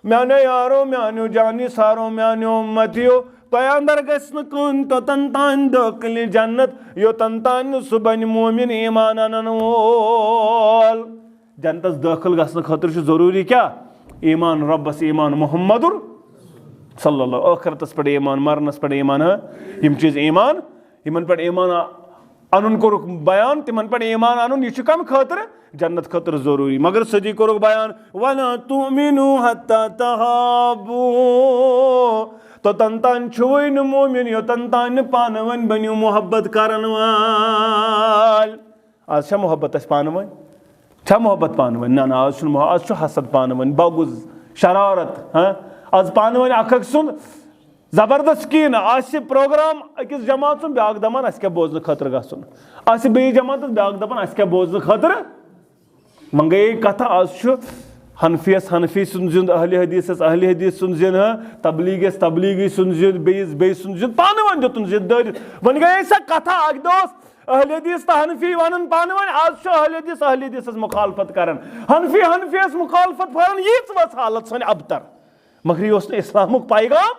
म्यानो यारो म्यानो जानी सारो म्यानो उम्मतियो तो अंदर गन तो तन दाखिल जन्नत यो तन सह बन मोमिन ईमान अनन वोल जन्नत दाखिल गसन खतर जरूरी क्या ईमान रब्बस ईमान मोहम्मदुर सल्लल्लाहु आखिरतस पे ईमान मरनस पे ईमान यम चीज ईमान इन पे ईमान अन कोर बयान तिमन पे ईमान अन यह कम खतर जन्नत खतर जरूरी मगर सदी कोर बयान वला तुमिनु हत्ता तहाबू तो तन छुई न मोमिन यो तन पान वन बनियो मोहब्बत करन वाल आज मोहब्बत पान वन मोहब्बत पान वन ना ना आज हसद पान वन बगुज शरारत हाँ आज पान वन अख सुन जबरदस्त कीन प्रोग्राम अकिस जमात ब्याक दपान अस क्या बोजन खतर गसन बे जमात ब्याक दपान अस क्या बोजन खतर वन गई कथ आज हनफियस हनफी सुन जिंद अहले हदीस अहले हदीस सुन जिन तबलीगस तबलीगी सुन जिंद बेस सुन जिंद पान वन दुन जिंद दर वन गई सा कथा अक दोस अहले हदीस तो हनफी वन पान वन आज अहले हदीस मुखालफत कर हनफी हनफियस मुखालफत कर यीच वस हालत सन अबतर मगर यह इस्लामुक पैगाम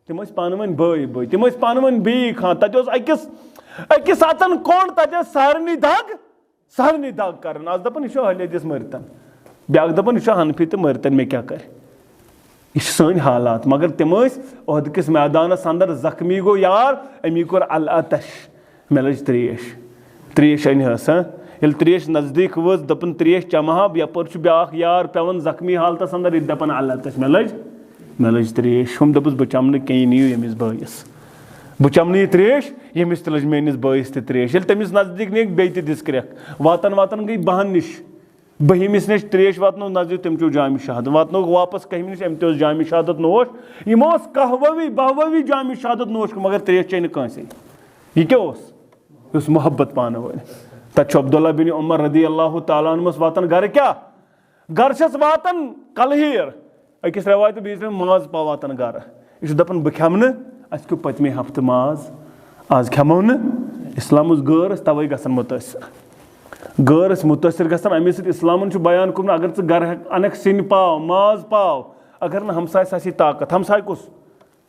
तम पान वन बई बई तम पान वन बी खान तक अकिस अतन कोण तक सारनी दाग कर आज दपान यह अहले हदीस मरतन ब्याक दपान यह हनफी तो मरतन मे क्या कर यह सन हालात मगर तम ओहद किस मैदानस अंदर जख्मी गो यार अमी कोर अल आतश मे लज त्रेश अनहस ये त्रेश नजदीक वज दपन त्रेश चमहा यपर ब्याक यार पेवन जख्मी हालतस अंदर ये दपान अल आतश मे लज त्रेश हम दपस बह चमन कहीं नीव यमिस बयस बह चमन यह त्रेश यमिस तज मेनिस बयस त्रेश ये तमिस नजदीक नीक बे दिस क्रैक वातन वातन गई बहन निश बहिमिस नश त्रेश वातनो नजदीक तम चो जाम शहादत वातनो वापस कहम नश अम जाम शहादत नोश यमो कहवी बहवी जाम शहादत नोश मगर त्रेश चे कंसे यह क्या मोहब्बत पान वन तक अब्दुल्ला बिन उमर रदी अल्लाह तआला अन्हु वातन घर क्या घर वातन कलहीर अकिस रवायत बीच में माज पा वातन घर यह दपान बह खेम अस क्यों पतमे हफ्त माज आज खेमो न इस्लाम गैर तवे गसन मुतासर गैर मुतासर गसन अमे सत इस्लामन बयान कोर अगर चे घर अनक सिन पाव माज पाव अगर न हमसायस आसी ताकत हमसाय कुस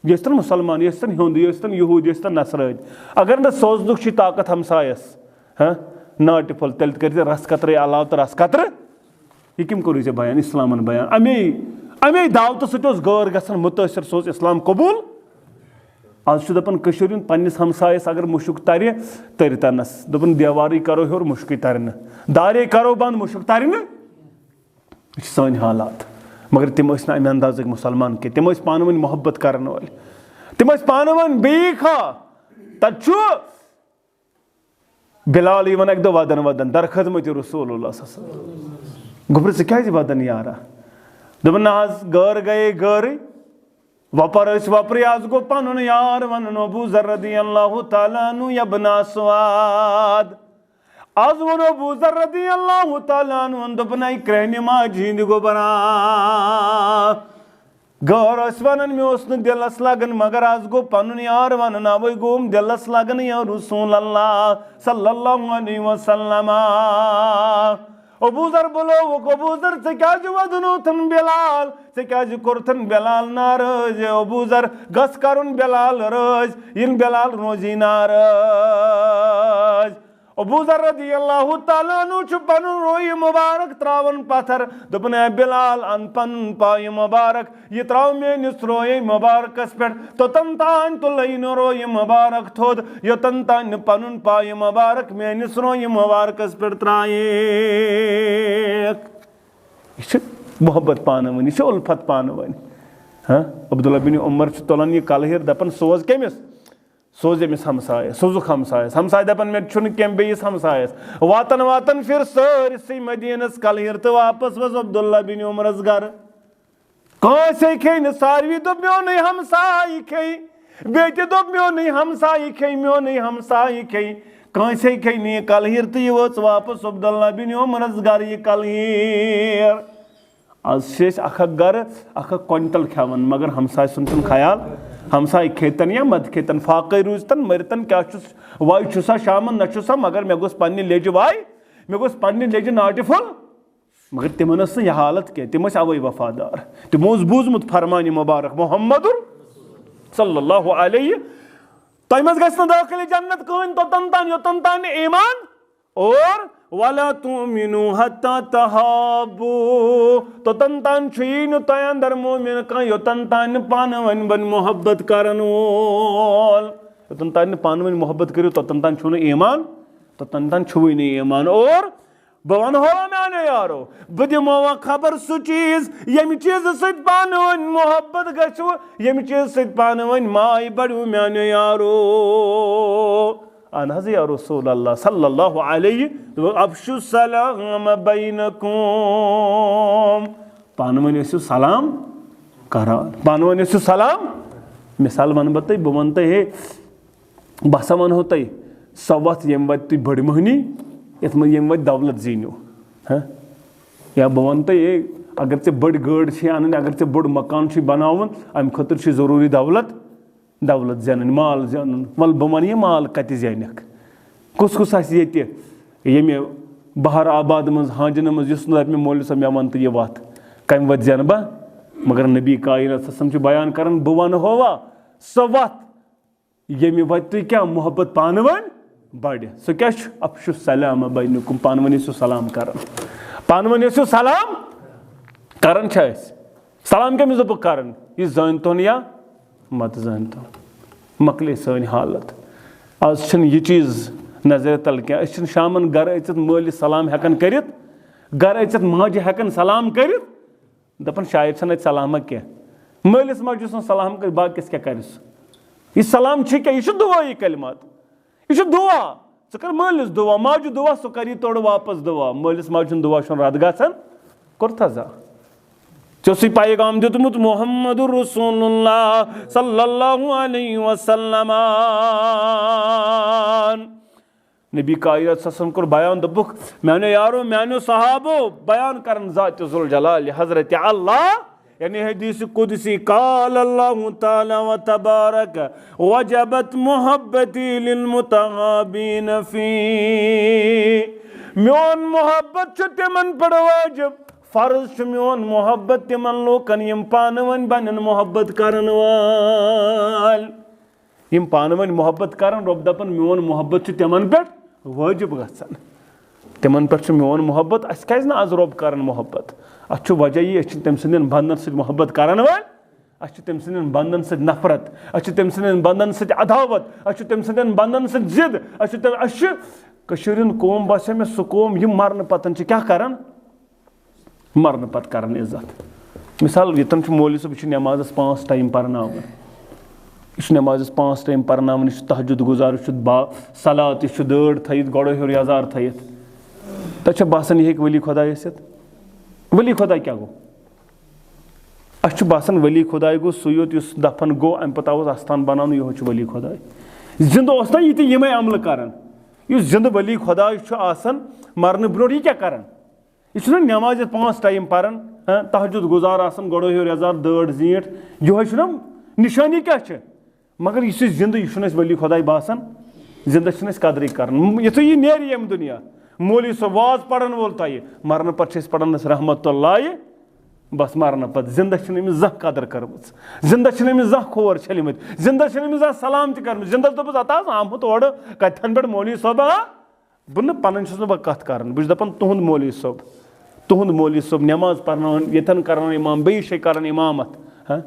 यस्तन मुसलमान यस्तन हिंद यस्तन यहूद यस्तन नसरानी अगर न सोजनुक ताकत हमसायस नाट फल तेल कर रस कतर अलाव तो रस कतर यह कम कोर बयान इस्लामन बयान अमे दावत सत गैर गसन मुतासर सो इस्लाम कबूल आज दपान पन्निस हमसायस अगर मुशक तर तरनस दपन देवार करो हर मुश्क तरन दारे करो बंद मुश्क तरन सन हालात मगर तम अमे अंदाज मुसलमान के तम पान वन मोहब्बत करन वाल तम पान वन बी खा तक बिलाल वन अक वदन वदन दर खदमत रसूल गुब्र क्या वदन यारा दपन आज गैर गए गैर वपर वपर आज गो पन यार वन अबू ज़र रज़ियल्लाहु तआला अन्हु यब्ना स्वाद आज वो अबू ज़र रज़ियल्लाहु तआला अन्हु दोपन क्रहन माज हिंद गो बना गौर वन मे दिलस लगन मगर आज गो पन यार वन अवे गोम दिलस लगन या रसूल अल्लाह सल्लल्लाहु अलैहि वसल्लम अबू ज़र बोलो वो अबू ज़र से क्या वदनोथन बिलाल से क्या कोरथन बिलाल नाराज अबू ज़र गस करुन बिलाल राज इन बिलाल रोजी नाराज अबू ज़र रज़ियल्लाहु तआला अन्हु पन रोय मुबारक त्रावन पत्थर दोपन बिलाल अन पन पाय मुबारक यह त्राव मेनिस रोय मुबारकस पे तोतन तान तुलैन रोय मुबारक थोद योतन तान पनुन पाय मुबारक मेनिस रोय मुबारकस पे त्राये मोहब्बत पान वन यह उल्फत पान वन अब्दुल्ला बिन उमर तुलान यह कलहिर दपन सोज कमिस सोज अमिस हमसायस सोजुक हमसाय दपन मे कम बेस हमसायस वातन वातन फिर सारसी मदीनस कलहिर तो वापस वस अब्दुल्ला बिन उमरस घर कंसे खे न सारवी दोप म्योन हमसाय खे बेटे दोप म्योन हमसाय खे म्योन हमसाय खे कंसे खे नी कलहिर तो यह वोच वापस अब्दुल्ला बिन उमरस घर यह कलहिर आज अख गर अख क्विंटल खेवन मगर हमसाय सुन ख्याल हमसाय खेतन या मत खेतन फाक़े रूजतन मरतन क्या वाय छुसा शामन नशुसा मगर मे गोस पन्ने लेज वाय मे गोस पन्ने लेज नाट फुल मगर तिमन यह हालत क्या तिम अवे वफादार तिमो बूजमुत फरमान मुबारक मोहम्मद सल्लल्लाहु अलैहि तम गस दाखिल जन्नत कहन तोतन तान योतन तान ईमान और वला तुमिनु हत्ता तहाबू तोतन तान छुईन तय अंदर मोमिन का योतन तान पान वन बन मोहब्बत करन योतन तान पान वन मोहब्बत करो तोतन तान छुन ईमान तोतन तान छुईन ईमान और बवन हो मैंने यारो बदिमो खबर सु चीज यम चीज सत पान वन मोहब्बत गछो यम चीज सत पान वन माय बड़ू मैंने यारो अनहज़ या रसूल अल्लाह सल्लल्लाहु अलैहि अफशु सलाम बैनकुम पान वन सलाम करान पान वन सलाम मिसाल वन बह वन हे बह सा वनो तुम सो वत यम वत तुम बड़ मोहनी ये मज यम वत दौलत जीनो हाँ या बह वन हे अगर ऐ बड़ गाड़ अन अगर ऐ बड़ मकान बनावन अम खुद जरूरी दौलत जन माल जन वल बह वन यह माल कत जैनक कुस कुस ये बहर आबाद मज हांजन मज मे मोल सब मे वन तो यह वत कम वत जन बह मगर नबी कायनात बयान कर बह वन होवा सो वत ये वत तुम क्या मोहब्बत पान वन बढ़ सो क्या अफशु सलाम बैनुकुम पान वन सलाम कर पान वन सलाम कर सलाम कमिस दोपुक कर यह जानतोन या मत जानतोन मकले सन हालत आज यह चीज़ नजर तल क्या शामन गर अचित माल सलाम हेकन कर गर अचित माजे हेकन सलाम कर दपन शायद सलाम क्या मालिस माजे सलाम कर बाकिस क्या कर यह सलाम क्या यह दुआ यह कलिमात यह दुआ कर मालिस दुआ माजु दुआ सह कर तोड़ वापस दुआ मालिस माजन दुआ रद गन कोर्था जा चोसी पैगाम दितमुत मुहम्मदुर रसूलुल्लाह सल्लल्लाहु अलैहि वसल्लम नबी कायनात सल्लल्लाहु कोर बयान दबुक मैंने यारो मैंने सहाबो बयान करन ज़ात जुल जलाल हजरत अल्लाह यानी हदीस कुदसी काल अल्लाह ताला व तबारक वजबत मोहब्बती लिल मुतगाबीन फी मोन मोहब्बत तिमन पर वाजिब फर्ज मोन मोहब्बत तिमन लोकन यम पान वन बनन मोहब्बत करन वाल यम पान वन मोहब्बत करन रब दपन मोन मोहब्बत तिमन पे वाजिब गसन तिमन पे मोन मोहब्बत अस कज न आज रब करन मोहब्बत अ वजह यह तम सदन बंदन सत मोहब्बत करन वाल तम सदन बंदन सत नफरत तम सदन बंदन सत अदावत तम सदन बंदन सत जिद कौम बस मे सह कौम यम मरन पतन क्या करन मरन पत करन इज्जत मिसाल यतन मौलवी सब नमाज 5 टाइम परनावन नमाज 5 टाइम परनावन तहजुद गुजार सलात दड़ थत गड़ो हर यजार थत तक बसान यह वली खुदा वली खुदा क्या गो अस बसान वली खुदा गो सुत दफन गो अम पे आव आस्थान बनान यह वली खुदा जिंद ना ये यमे अमल कर जिंद वली खुदा मरन ब्रो यह क्या कर यह नमाज 5 टाइम पान तहजुद गुजार गड़ो हर यजार दड़ जीठ यह निशानी क्या मगर यह जिंद यह वली खुदा बसान जिंद कदर कर यु यह नेर यम दुनिया मौलवी सो वाज पढ़न वोल तय मरन पे पढ़न रहमतुल्लाह बस मरन पे जिंद जह कदर कर जिंद जह खोर छलिम जिंद जह सलाम कर जिंद दोपस अत आमुत ओर कथन पे मौलवी सोब बह पन बह कत कर बह दपान तुंद मौलवी सोब नमाज पढ़न यन कर इमाम बे कर इमामत हाँ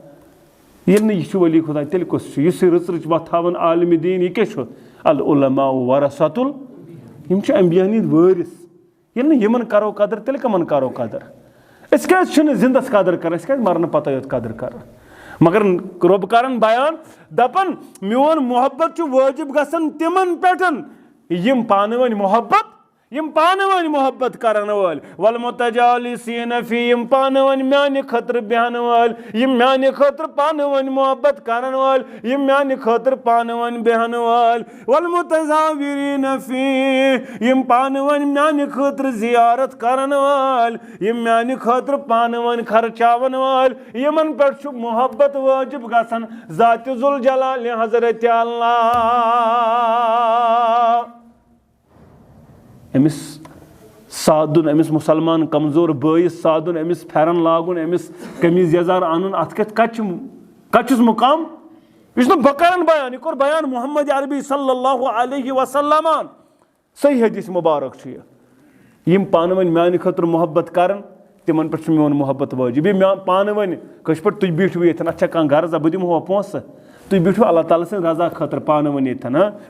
ये यह वली खुदा तेल कुस रच रच वत हावन आलम दीन यह क्या अल उलमा वरसतुल अम्बिया वारिस यमन करो कदर तेल कमन करो कदर अस क्या जिंदस कदर कर क्या मरन पता योत कदर कर मगर रब करन बयान दपन मोन मोहब्बत वाजिब गसन तिमन पेटन यम पान वन मोहब्बत यम पान वन मोहब्बत करन वाल वल मुतजालिसीन फी यम पान वन म्यान खतर बहन वाल यम म्यान खतर पान वन मोहब्बत करन वाल यम म्यान खतर पान वन बहन वाल वल मुतजाविरीन फी यम पान वन म्यान खतर जियारत करन वाल यम म्यान खतर पान वन खर्चावन वाल यमन पे मोहब्बत वाजिब गसन ज़ात जुल जलाल हजरत अल्लाह अमिस सादुन अमिस मुसलमान कमजोर बयस सादुन अमिस फेरन लागुन अमिस कमीज यजार आनुन अत कचुस मुकाम यह बकरन बयान यह बयान मोहम्मद अरबी सल्लल्लाहु अलैहि वसल्लम सही हदीस मुबारक यम पान वन म्यान खतर मोहब्बत कर तिमन पे मोन मोहब्बत वाजिब पान वन कश पे तुम बिठव ये अच्छा कह गर्जा बह दिमो पोस तुम बिठव अल्लाह ताला सद रजा खतर पान वन ये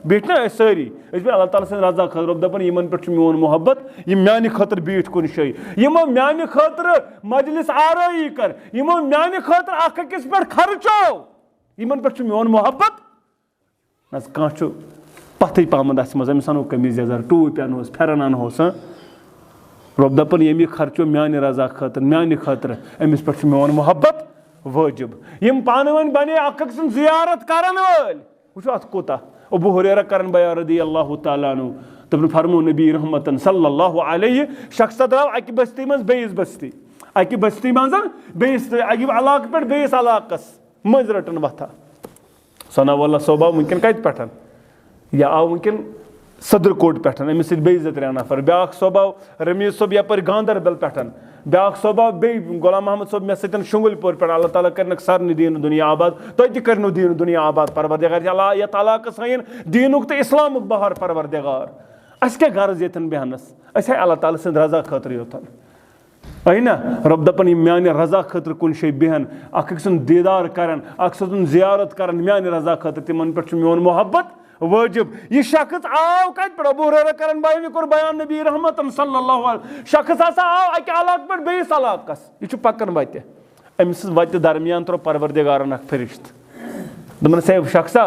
बिठ ना सारी अल्लाह ताला सद रजा खतर दपान यमन पे मोन मोहब्बत यम म्यान खतर बिठ कुन शय यमो म्यान खतर मजलिस आरई कर यमो म्यान खतर अकिस पे खर्चो यमन पे मोन मोहब्बत न कह पथ पहमद अस मज अमिस अनो कमीज यजार टूप अनोस फेरन अनहोस रब दपान यमी खर्चो म्यान रजा खतर म्यान खतर अमिस पे मोन मोहब्बत वाजिब यम पानवन बने अख सं जियारत करन वल वो अत कोता अबू हुरैरा करन बयान रदी अल्लाह तआला अन्हु तब फरमो नबी रहमतन सल्लल्लाहु अलैहि शख्स द्राव अकि बस्ती मज बेइस बस्ती अकि बस्ती मज बेइस अकि इलाक पे बेइस इलाकस मज रटन वथा सना वल्ला सोबा मुमकिन कत पठन या आव मुमकिन सदर कोट पठन अमिस सि बेइस त्रे नफर ब्या सोबा रमीज सोब यपर गांधरबल पठन ब्या सोबा बे गुलाम मोहम्मद सोब मे सतन शुंगुलपुर पे अल्लाह ताला करनक सारन दीन दुनिया आबाद तो करनो दीन दुनिया आबाद परवरदिगार अल्लाह या ताला का सैन दीनुक तो इस्लामुक बहार परवरदिगार अस क्या गर्ज येतन बेहनस अस अल्लाह ताला सद रजा खतर योतन आई ना रब दपन म्यान रजा खतर कुन शे बेहन अख सुन दीदार करन अख सुन जियारत करन म्यान रजा खतर तिमन पे मोन मोहब्बत वाजिब यह शख्स आव कत पे अबू हुरैरा करन भाई कोर बयान नबी रहमतन सल्लल्लाहु अलैहि शख्स आसा आव अक इलाक पे बेइस इलाकस यह पकन वत अमिस वत दरमियान त्रो परवरदिगारन अख फरिश्त दमन से शख्सा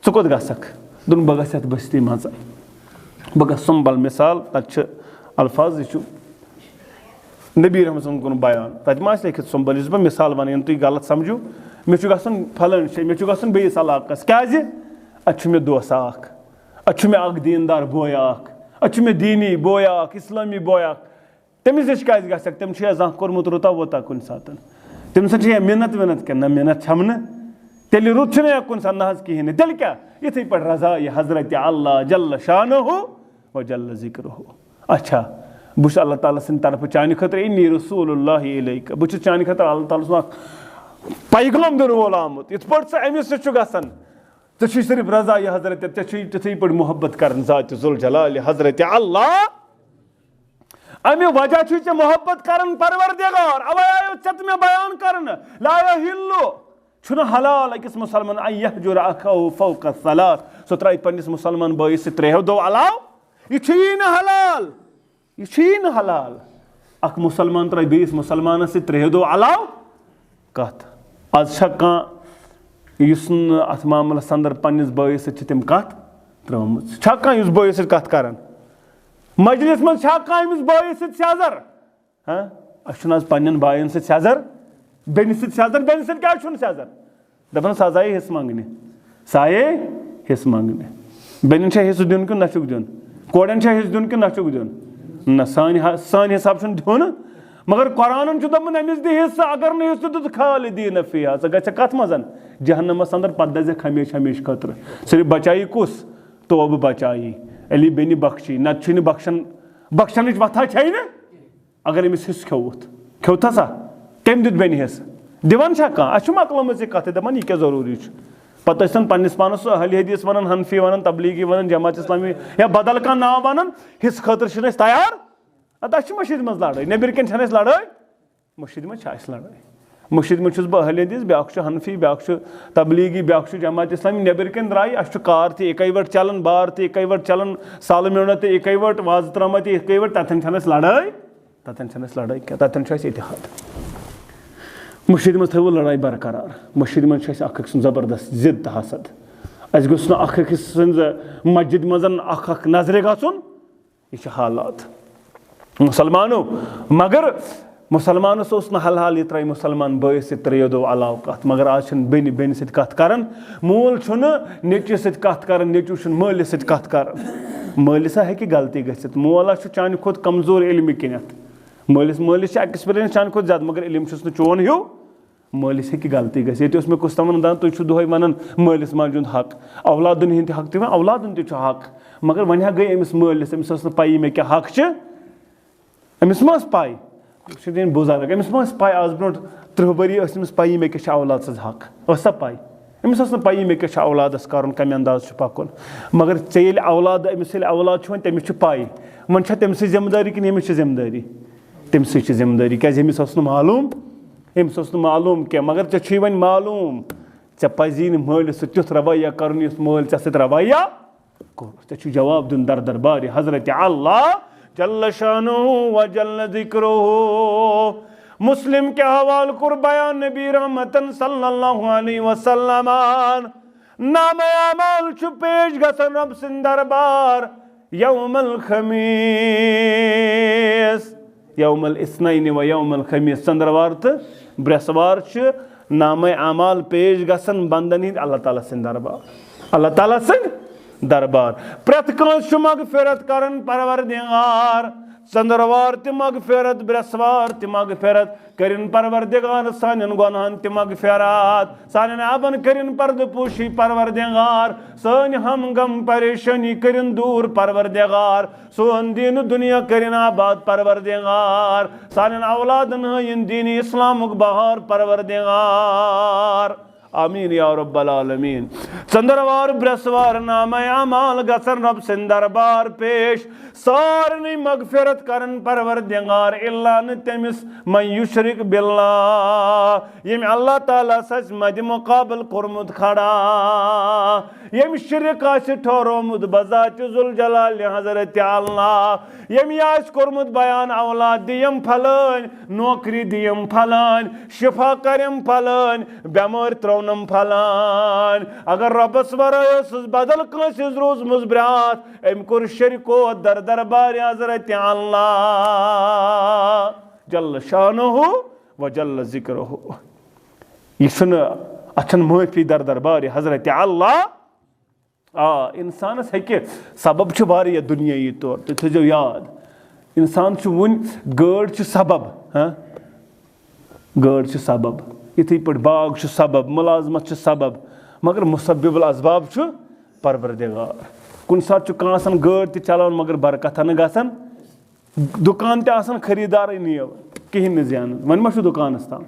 च कोत गसक दुन बगस यत बस्ती मज बगस संबल मिसाल तत अल्फाज यह नबी रहमतन कुन बयान तत मा लिखित संबल इस मिसाल वन तुम गलत समझू मे गसन फलन शे मे गसन बेइस इलाकस क्या अच्छे मे दोस्त अच्छे मे दीनदार बोय अच्छे मे दीनी बोय इस्लामी बोय तमिस नश क्या तम जहाँ कोर्मुत रुता वोता कुन सात तम सा मिन्नत विन्नत क्या ना मिन्नत छम तेल रुत कुन सा ना कहें तेल क्या इथे पे रजा ये हजरत अल्लाह जल्ल शानहु व जल्ल जिक्रुहु अच्छा बहुत अल्लाह ताला सद तरफ चान खतर इन्नी रसूलुल्लाह इलैका बहुत चान खतर अल्लाह ताला पैगम दिन वोल आमुत इत पे अमिस गसन चे सिर्फ रजा ये हजरत चे पे मोहब्बत कर जात जुल जलाल हजरत अल्लाह अमे वजह चे मोहब्बत कर परवरदिगार अवे आयो चत में बयान करन ला यहिल्लु छुन हलाल अकिस मुसलमान अन यहजुर अखहु फौक सलात सो त्राय पन्निस मुसलमान बॉय से त्रेह दो अलाव ये छी न हलाल ये छी न हलाल अक मुसलमान त्राय बेस मुसलमान से त्रेह दो अलाव कत आज का अत मामलस अंदर पन्निस बॉय से तम कत त्रुम बॉय से कत कर मजलिस मज अमिस बॉय से सजर हाँ अस पन्न बायन से सजर बेन सजर बेन क्या सजर दपान सजाए हिस्स मंगने साये हिस्स मंगने बेन हिस्स दिन कि नचुक दिन कोड़न हिस्स दिन कि नचुक दिन न सान हिसाब दिन मगर कुरान दपन अमिस दि हिस्स अगर न हिस्स तो खालिदीन फीहा ग कत मजन जहन्नमस अंदर पद दे हमेशा हमेशा खतर सिर्फ बचाई कुस तोब बचाई अली बेनि बख्शी नत बख्शन बख्शन वथा छे न अगर अमिस हिस्स खेवुत खेवता सा कम दित बेनि हिस्स दिवान कह मकलम कत दपान यह क्या जरूरी पत पन्निस पानस अहल हदीस वन हनफी वन तबलीगी वन जमात इस्लामी या बदल कह नाव वन हिस्स खतर तैयार अत मस्जिद मज लड़ाई नबर कन लड़ाई मस्जिद मज लड़ाई मस्जिद मज बह अहल हदीस ब्या हनफी ब्या तबलीगी ब्या जमात इस्लामी नबर कन द्राय अस कार ते इक वट चलान बार ते इक वट चलान साल मेना ते इक वट वाज त्रमा ते इक वट तथन लड़ाई तथन लड़ाई क्या तथन इतिहाद मस्जिद मज थो लड़ाई बरकरार मस्जिद मज अख जबरदस्त जिद तो हसद अस गोस अख मस्जिद मज अख नजरे गन यह हालात मुसलमानो मगर मुसलमानस हल हाल यह त्राय मुसलमान बॉय से त्रेयो दो अलाव कत मगर आज बेन बेन सत कत करन मोल नेचि सत कत करन नेचु मालिस सत कत करन मालिस हेकि गलती गसित मोला चान खुद कमजोर इल्म किनत मालिस मालिस एक्सपीरियंस चान खुद ज्यादा मगर इल्म छुस चोन हिउ मालिस हेकि गलती गस ये मे कुछ तमन दान तुम दोहे वन मालिस माजुन हक औलादन हिंद हक तक औलादन त हक मगर वन गई अमिस मालिस अमिस पई मे क्या हक अमिस मा पाई दिन बुजुर्ग अमिस मा पाई आज ब्रो 30 वरी अमिस पाई मे क्या औलाद सज हक सा पाई अमिस पाई मे क्या औलादस कर कम अंदाज पकुन मगर ऐ औलाद अमिस औलाद वन तमिस पाई वन तम जिम्मेदारी कि अमिस जिम्मेदारी तम जिम्मेदारी क्या अमिस मालूम अमिस मालूम क्या मगर ऐ वन मालूम ऐ पजी मालिस तुथ रवैया कर माल ऐ सत रवैया कोर ऐ जवाब दिन दर दरबार हजरत अल्लाह जल्ल शानुहु व जल्ल जिक्रुहु मुस्लिम के हवाल कुर बयान नबी रहमतन सल्लल्लाहु अलैहि वसल्लम नाम अमाल छु पेश गसन रब सिन दरबार यौमल खमीस यौमल इस्नैन व यौमल खमीस चंद्रवार तो ब्रसवार नामे अमाल पेश गसन बंदन हिंद अल्लाह ताला सिंह दरबार, अल्लाह ताला सिंह दरबार। प्रत कंस मगफिरत करन परवरदिगार, चंद्रवार ते मगफिरत, बृहस्वार ते मगफिरत करिन परवरदिगार, सानन गुनाहन ते मगफिरत, सानन आबन करिन पर्दपोशी परवरदिगार, सान हम गम परेशानी करिन दूर परवरदिगार, सोन दीन दुनिया करिन आबाद परवरदिगार, सानन औलादन हयन दीन इस्लामुक बहार परवरदिगार, आमीन या रब्बल आलमीन। चंद्रवार बृहस्वार नामे अमाल गसन रब सिंह दरबार पेश, सारनी मगफिरत करन परवरदिगार इल्ला न तमिस मन युशरिक बिल्लाह, यम अल्लाह ताला सच मद मुकाबल कोरमुत खड़ा, यम शिरक आसि ठहरोमुत बजात जुल जलाल हजरत अल्लाह, यम आसि कोरमुत बयान औलाद दियम फलान, नौकरी दियम फलान, शिफा करम फलान, बेमार त्रौनम फलान, अगर रबस वरस बदल कंस रोज मुजब्रात अम कोर शरिको दर दरबार हजरत अल्लाह जल्ल शानुहु व जल्ल जिक्रुहु, यह अचन माफी दर दरबार हजरत अल्लाह। इंसानस हेके सबब वारिया दुनियाई तौर तो थो याद, इंसान वन गाड़ सबब, गाड़ सबब, इथे पे बाग सबब, मुलाजमत सबब, मगर मुसब्बिबुल असबाब परवरदिगार। कुन सात कहां गाड़ ते चलान मगर बरकत न गसन, दुकान ते खरीदार नीव कहें ज्यान वन मा दुकानस तान,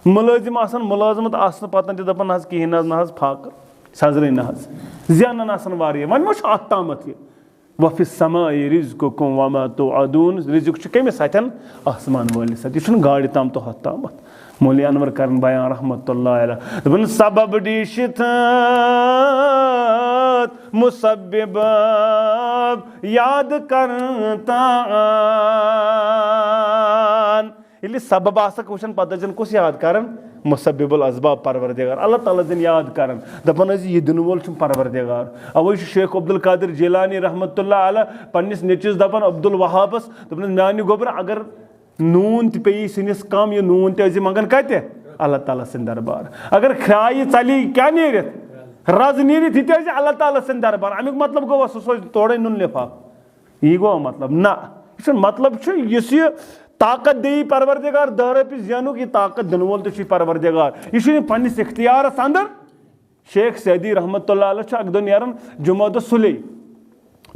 मुलाजिम मुलाजमत आसन पतन ते दपन हज कहें ना फाक सजर ना ज्यान वारिया वन मा अत तामत यह वफि समाई रिज़्क़ुकुम वमा तुअदून, रिज़्क़ कमिस अतन आसमान वालिस अत, यह गाड़ ताम तो हत तामत। मौली अनवर करन बयान रहमतुल्लाह अलैह, दपन सबब डिशित मुसब्बिब याद करता, इल्ली सबब आसक वचन पतन कुस याद करन, मुसब्बिबुल असबाब परवरदिगार अल्लाह ताला दिन याद करन, दपन यह दिन वोल परवरदिगार। अवे शेख अब्दुल कादिर जिलानी रहमतुल्लाह अलैह पन्निस नेचिस दपन अब्दुल वहाबस, दपन म्यानि गोबर अगर नून ते पे सिनिस कम, यह नून ते मंगन कत अल्लाह ताला सिंह दरबार, अगर खराई चली क्या नीरित रज नीरित यह अल्लाह ताला सिंह दरबार। अमुक मतलब गो सो तोड़े नुन लिफाफ, यह गो मतलब ना, यह मतलब यह ताकत दे परवरदिगार 10 रपी ज़ेनुक, यह ताकत दिन वोल तो परवरदिगार, यह पन्निस इख्तियारस अंदर। शेख सैदी रहमतुल्लाह अलैह अक दो नेरन जुमा दो सुले,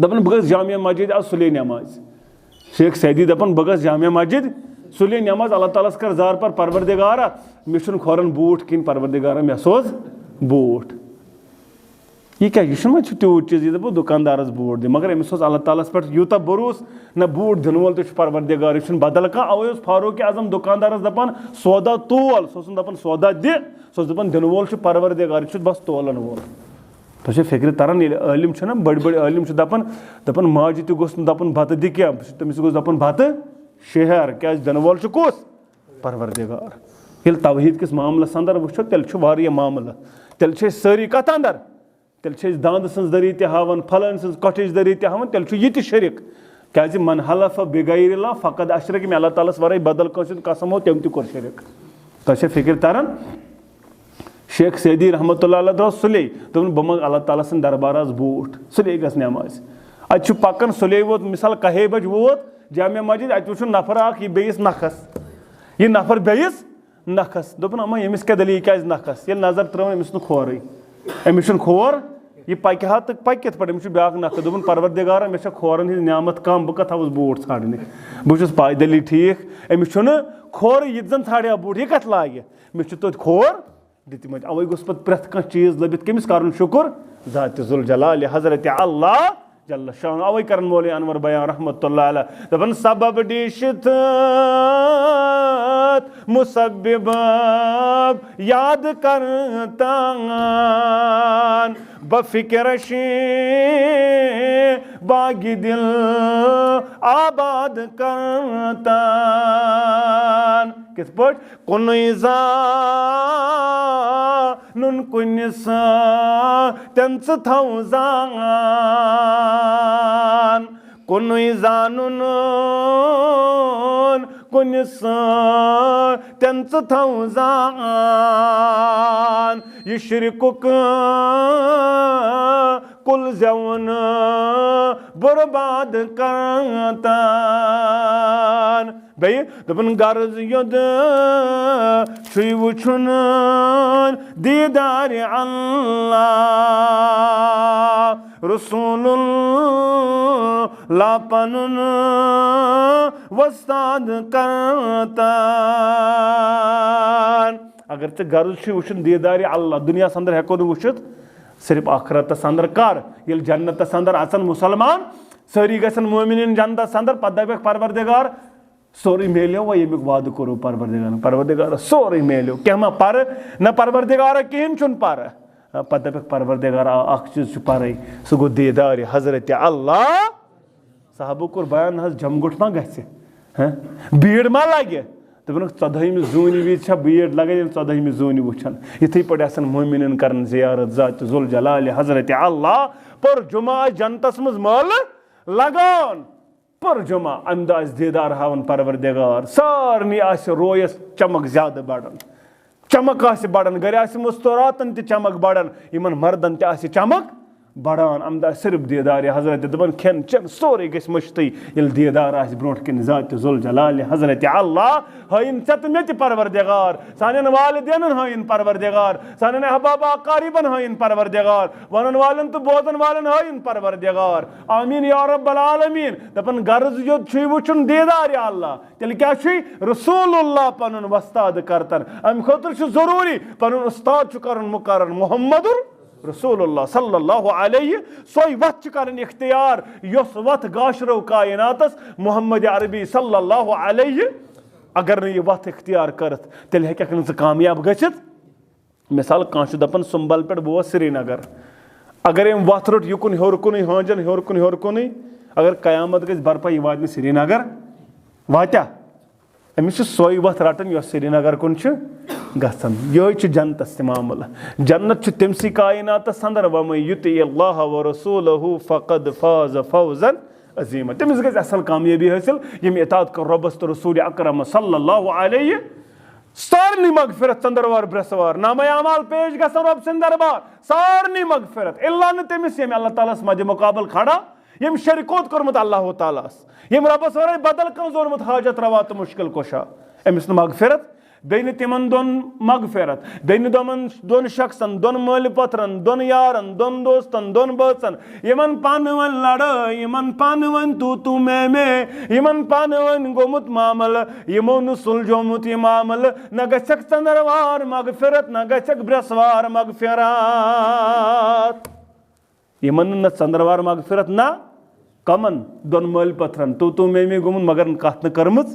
दपन बह गस जामिया मस्जिद आज सुले नमाज, शेख सैदी दपन बह गस जामिया मस्जिद सुले नमाज, अल्लाह ताला कर जार पर परवरदिगारा मे खोरन बूट किन परवरदिगारा मे सोज बूट, यह क्या यह तूत चीज, यह दुकानदारस बूट दि, मगर अमिस अल्लाह तालस पे यूता भरोस ना बूट दिन वोल तो परवरदिगार, यह बदल कह। अवे फारूक आजम दुकानदारस दपान सौदा तोल, सो दपान सौदा दि, सो दपान दिन वोल परवरदिगार, यह बस तोलन वोल। तो फिक्र तरन आलिम ना बड़ बड़ आलिम दपान दपान माज तह गोस दपान बत दि क्या, तमिस गोस दपान बत शहर, क्या दिन वोल कुस परवरदिगार। ये तौहीद किस मामलस अंदर वो तेल मामल, तेल सारी कत अंदर, तेल दांद सज दरी तहावन, फलान सज कटिज दरी तहावन, तेल यह शरिक, क्या मन हलफ बिगैरिल्लाह फ़क़द अशरक, में अल्लाह तालस वराई बदल कंस कसम हो तम तह शरिक। तो फिक्र तरन शेख सैदी रहमतुल्लाह अलैह द्राव सुले, दोपन बह मंग अल्लाह ताला सिंह दरबार बूट, सुले गस नमाज अत पकन, सुले वोत मिसाल 1 बज वोत जामिया मस्जिद, अत वो नफर अख यह बेस नखस, यह नफर बेस नखस, दोपन अम्मा यमिस क्या दली क्या नखस, ये नजर त्रो अमिस खोर, अमिस खोर, यह पक हा तो पक कत पे, अमिस ब्याक नख, दोपन परवरदिगार मे खोरन हज नियामत कम, बह कत थवस बूट छाड़ने, बहुत पैदली ठीक, अमिस खोर यह जन छाड़ा बूट, यह कत लागे, अमिस तोत खोर दित, अवे गोस पे प्रत कह चीज लबित कमिस कर शुक्र, ज़ात जुल जलाल हजरत अल्लाह जल्ल शान। अवे कर मौली अनवर बयान रहमतुल्लाह अलैह, दपन सबब डिशित मुसब्बिब याद करता, बफिक्रश बागी दिल आबाद करता, किस पट कुनजा नुन कुनिस तंस थौजान, कुन जानुन कुनिस त्यांच थाव जान ये शिरकुक कुल जवन बर्बाद करतान बेय दपन गर्ज योद छुई वुछुन दीदार अल्लाह रसूलुल्लाह पनुन वस्ताद करतान अगर चे गर्ज छु वुछुन दीदार अल्लाह दुनिया अंदर हेको न वुछित सिर्फ आखरत अंदर कर ये जन्नत अंदर अचन मुसलमान सारी गसन मोमिन जन्नत अंदर पद दपक परवरदिगार सोरी मेलो वो ये वाद करो परवरदिगार सोरी मेलो क्या मा पर न परवरदिगार कहीं चुन पर पद दपक परवरदिगार अख चीज पर सह गो दीदार हजरत अल्लाह साहबो कोर बयान हज जमगुट मा गसे भीड़ मा लगे दोपन 14 जून विज भीड़ लगे 14 जून वुछन इथे पे मोमिन कर जियारत जात जुल जलाल हजरत अल्लाह पर जुमा जन्नतस मज मल लगान पर जुमा अम दह दीदार हावन परवरदिगार सारनी रोयस चमक ज्यादा बढ़न चमक बढ़न गर मुस्तरातन त चमक बढ़न इन मर्दन त चमक बढ़ान अम दह सिर्फ दीदार हजरत दपन खेन चन सोरे गस मश्ती ये दीदार ब्रोट कन जात जुल जलाल हजरत अल्लाह हयन चत मे परवरदिगार सान वालिदैन हयन परवरदिगार सान अहबाब अकारीबन हयन परवरदिगार वन वालन तो बोजन वालन हयन परवरदिगार आमीन या रब्बल आलमीन दपन गर्ज यो छु वुछुन दीदार अल्लाह तेल क्या छु रसूलुल्लाह पनुन वस्ताद करतन अम खतर छु जरूरी पनुन उस्ताद छु करन मुकर्रर मुहम्मदुर रसूलुल्लाह सल्लल्लाहु अलैहि सोई वत करन इख्तियार योस वत गाशरो कायनातस मोहम्मद अरबी सल्लल्लाहु अलैहि अगर न ये वत इख्तियार करत तेल हेकक न कामयाब गछित मिसाल कांश दपन सुंबल पे बो श्रीनगर अगर एम वत रोट युकुन होर कुन हांजन होर कुन अगर कयामत गज बरपा ये वात श्रीनगर वात्या अमिस सोई वत रटन यो श्रीनगर कुन गसन यो जन्नत मामल जन्नत तमसी कायनात अंदर वमन युति अल्लाह व रसूलहु फकद फाज फौजन अजीमा तमिस गज असल कामयाबी हासिल यम इताअत कर रब्बस तो रसूल अकरम सल्लल्लाहु अलैहि सारनी मगफिरत चंदरवार ब्रसवार नामे अमाल पेश गसन रब सिंह दरबार सारनी मगफिरत इल्ला न तमिस यम अल्लाह ताला मज मुकाबल खड़ा यम शरीकोत करमत अल्लाह ताला यम रब्बस वराय बदल कं जोरमत हाजत रवा तो मुश्किल कुशा अमिस मगफिरत बेन तिमन दोन मगफिरत बेन दोन शख्सन दोन मल पथरन दोन यारन दोन दोस्तन दोन बचन यमन पानवन लड़ यमन पानवन तू मे यमन पानवन गोमुत मामल यमो न सुलझोमुत ये मामल न गछक चंदरवार मगफिरत न गछक ब्रसवार मगफिरत यमन न चंदरवार मगफिरत न कमन दोन मल पथरन तू मे गोमुत मगर कत न करमच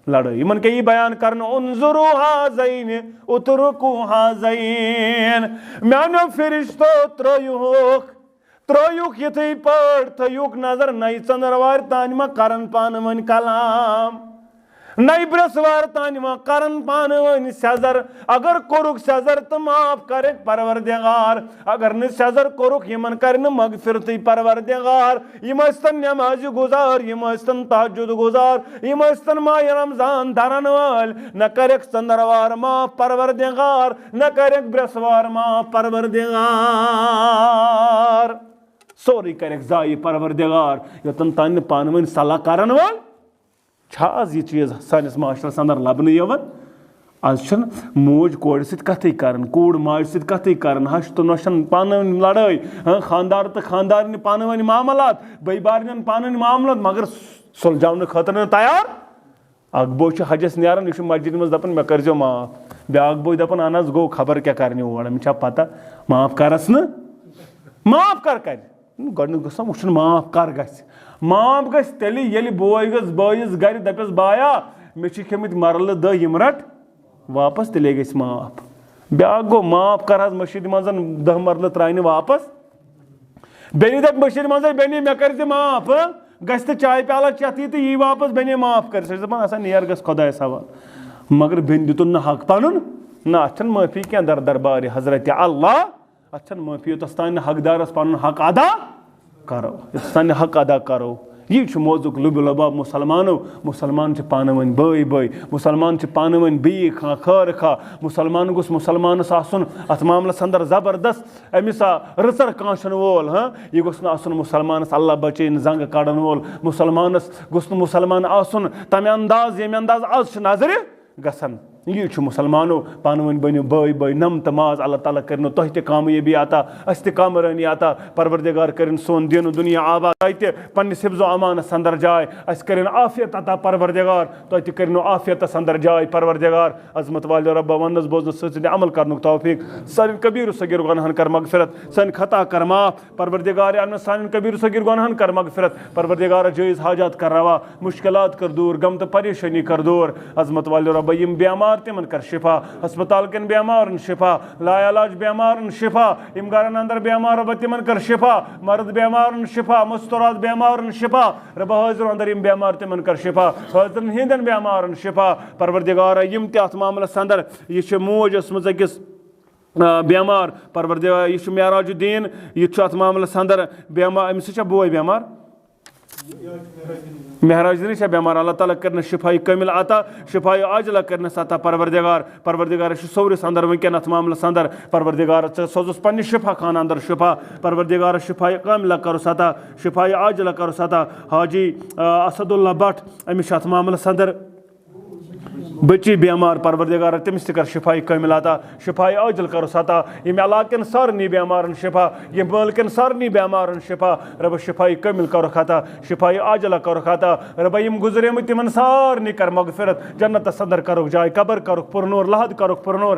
लड़ इन के बयान कर उन्जुरु हाज़ैन उतरुकु हाज़ैन म्यानो फरिश्तो त्रोयुक यथै पढ़ थयुक नजर नई चंदरवार तानिमा करन पानवन कलाम नई ब्रसवार तानिमा करन पानवन सजर अगर कोरुक सजर तो माफ करे परवरदिगार अगर न सजर कोरुक यमन कर मगफिरत परवरदिगार यमस्तन नमाज गुजार यमस्तन तहज्जुद गुजार यमस्तन माह रमजान धरन वाल न करे चंदरवार माफ परवरदिगार न करे ब्रसवार माफ परवरदिगार सोरी करे जाय परवरदिगार योतन तान पानवन सलाह करन वाल छाज ये चीज सानिस माशरस अंदर लबन यवन आज मोज कोड़ सत कर कूड़ माज सत कर हश तो नशन पान लड़ाई खानदार तो खानदार पान वन मामलात बई बारन पान मामलात मगर सुलझावन खतर तैयार अख बो हजस नान यह मस्जिद मज दपन मे कर माफ ब्या बो दपन अहन गो खबर क्या कर और अमिस पता माफ करस न माफ कर गो वुन माफ कर माफ गल ये बोय गस बयस गर दपस बाया मे खेमित मरल दह यम रट वापस तेले गस माफ ब्या गो माफ कर मशीद मज 10 मरल त्राइन वापस बेनी दप मशीद मज बेनी मे कर माफ गस तो चाय प्याला चेथी तो यी वापस बेनी माफ कर दपान नेर गस खुदायस हवाल मगर बेन दितुन न हक पनुन ना अथन माफी क्या दर दरबार हजरत अल्लाह अथन माफी योतस तान हकदारस पनुन हक अदा करो योतस तान हक अदा करो यह मौजुक लुब लबाब मुसलमानों मुसलमान पान वन बई बई मुसलमान पान वन बी खा खर खा मुसलमान गुस मुसलमानस आसन अत मामलस अंदर जबरदस्त अमिस रचर कांशन वोल हाँ यह गुस आसन मुसलमानस अल्लाह बचन जंग कड़न वोल मुसलमानस गुस मुसलमान आसन तमे अंदाज ये अंदाज आज नजर गसन यह मुसलमानों पान वन बनो बई बई नम तमाज अल्लाह ताला कर तुह तमयाबी अता अस तमरानी अता परवरदिगार कर सोन दिन दुनिया आबाद तह पन्निस हिफ्ज़ो अमानस अंदर जाय अस कर आफियत अता परवरदिगार तुह कर आफियतस अंदर जाय परवरदिगार अजमत वाल रब्बा वनस बोजन सद अमल कर तौफीक सान कबीर सगीर गुनाहन कर मगफिरत सान खता कर माफ परवरदिगार आलम सान कबीर सगीर गुनाहन कर मगफिरत परवरदिगार जायज़ हाजात कर रवा मुश्किलात कर दूर गम तो परेशानी कर दूर अजमत वाल रब्बा यम बेमार तिमन कर शिफा अस्पताल कन बेमारन शिफा लाइलाज बेमारन शिफा इम गरन अंदर बेमार रब तिमन कर शिफा मर्द बेमारन शिफा मुस्तरात बेमारन शिफा रब हाजिर अंदर इम बेमार तिमन कर शिफा हाजिर हिंदन बेमारन शिफा परवरदिगार यम ते अत मामलस अंदर यह मोज असमज अकिस बेमार परवरदिगार यह मेराजुद्दीन यह अत मामलस अंदर बेमार अमिस बोय बेमार महराज बेमार अल्लाह ताला कर शिफाई कमिल अता शिफाई आजला कर अता परवरदिगार सोवरिस अंदर वनकन अत मामलस अंदर परवरदिगार सोजुस पन्ने शिफा खान अंदर शिफा परवरदिगार शिफाई कमिल करुस अता शिफाई आजला करुस अता हाजी असदुल्ला भट्ट अमिस अत मामलस अंदर बची बेमार परवरदिगार तमिस कर शिफाई कमिल अता शिफाई आजल करुस अता यम इलाकन सारनी बेमारन शिफा यम मुल्कन सारनी बेमारन शिफा रब शिफाई कमिल करुख अता शिफाई आजला करुख अता रब यम गुजरेम तिमन सारनी कर मगफिरत जन्नत अंदर करुख जाय कबर करुख पुरनूर लहद करुख पुरनूर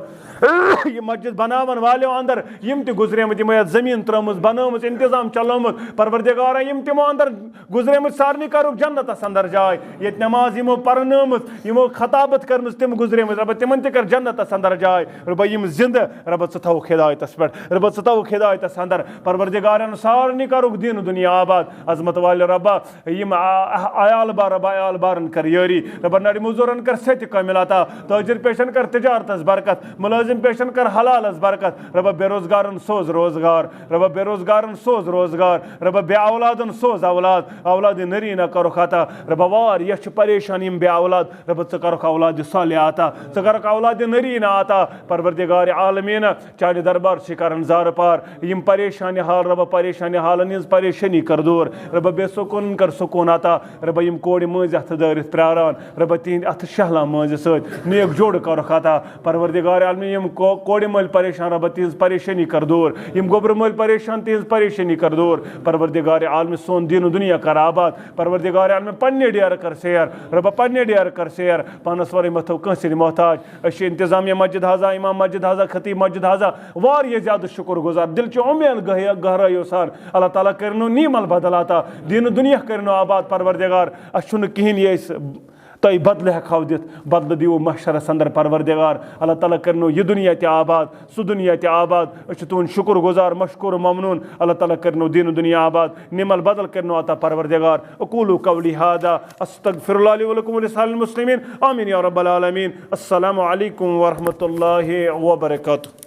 ये मस्जिद बनावन वाले अंदर यम ते गुजरेम यम जमीन त्रमुज बनोमुज इंतजाम चलोमुत परवरदिगार यम तिमो अंदर गुजरेम सारनी करुख जन्नत अंदर जाय ये नमाज यमो परनोमुत यमो खताबत तिम गुजरे रब तिमन कर जन्नत अंदर जाय रब यम जिंद रब थवुक हिदायतस पे रब थवुक हिदायतस अंदर परवरदिगारन सारनी करुक दीन दुनिया आबाद अजमत वाल रब्बा यम आयाल बार रब आयाल बारन कर यारी रब नड़ मजूरन कर सत कमिल अता ताजिर पेशन कर तिजारतस बरकत मुलाजिम पेशन कर हलालस बरकत रब बेरोजगारन सोज रोजगार रब बेरोजगारन सोज रोजगार रब बे औलादन सोज औलाद औलाद नरी न करुख अता रब वार यह परेशान यम बे औलाद रब करुख औलाद साले आता सकर औलाद नरी ना आता परवरदिगार आलमीन चाहे दरबार शिकारन जार पार यम परेशानी हाल रब परेशानी हाल निज परेशानी कर दूर रब बेसुकून कर सुकून आता रब यम कोड़ मज अथ दारित प्रारान रब तिंद अथ शहला मज सत नेक जोड़ कर आता परवरदिगार आलमीन यम कोड़ मल परेशान रब तिज परेशानी कर दूर यम गोबर मल परेशान तिज परेशानी कर दूर परवरदिगार आलमीन सोन दिन दुनिया कर आबाद परवरदिगार आलमीन पन्ने डेर कर सैर रब पन्ने डेर कर सैर पानस वर मथो कंसिर मोहताज अश इंतजामिया मस्जिद हाजा इमाम मस्जिद हाजा खतीब मस्जिद हाजा वारिया ज्यादा शुक्र गुजार दिल च उम्मीद गहरायो सान अल्लाह ताला करनो नीमल बदलाता दिन दुनिया करनो आबाद परवरदिगार अशुन कहीं ये तय बदल हेखाव दित बदल दिवो महशरस अंदर परवरदिगार अल्लाह ताला करनो यह दुनिया ते आबाद सु दुनिया ते आबाद अश तुन शुक्र गुजार मशकूर ममनून अल्लाह ताला करनो दिन दुनिया आबाद निमल बदल करनो अता परवरदिगार अकूलु कौली हादा अस्तगफिरुल्लाह ली व लकुम व लिसाइरिल मुस्लिमीन आमीन या रब्बल आलमीन अस्सलामु अलैकुम व रहमतुल्लाहि व बरकातुहू।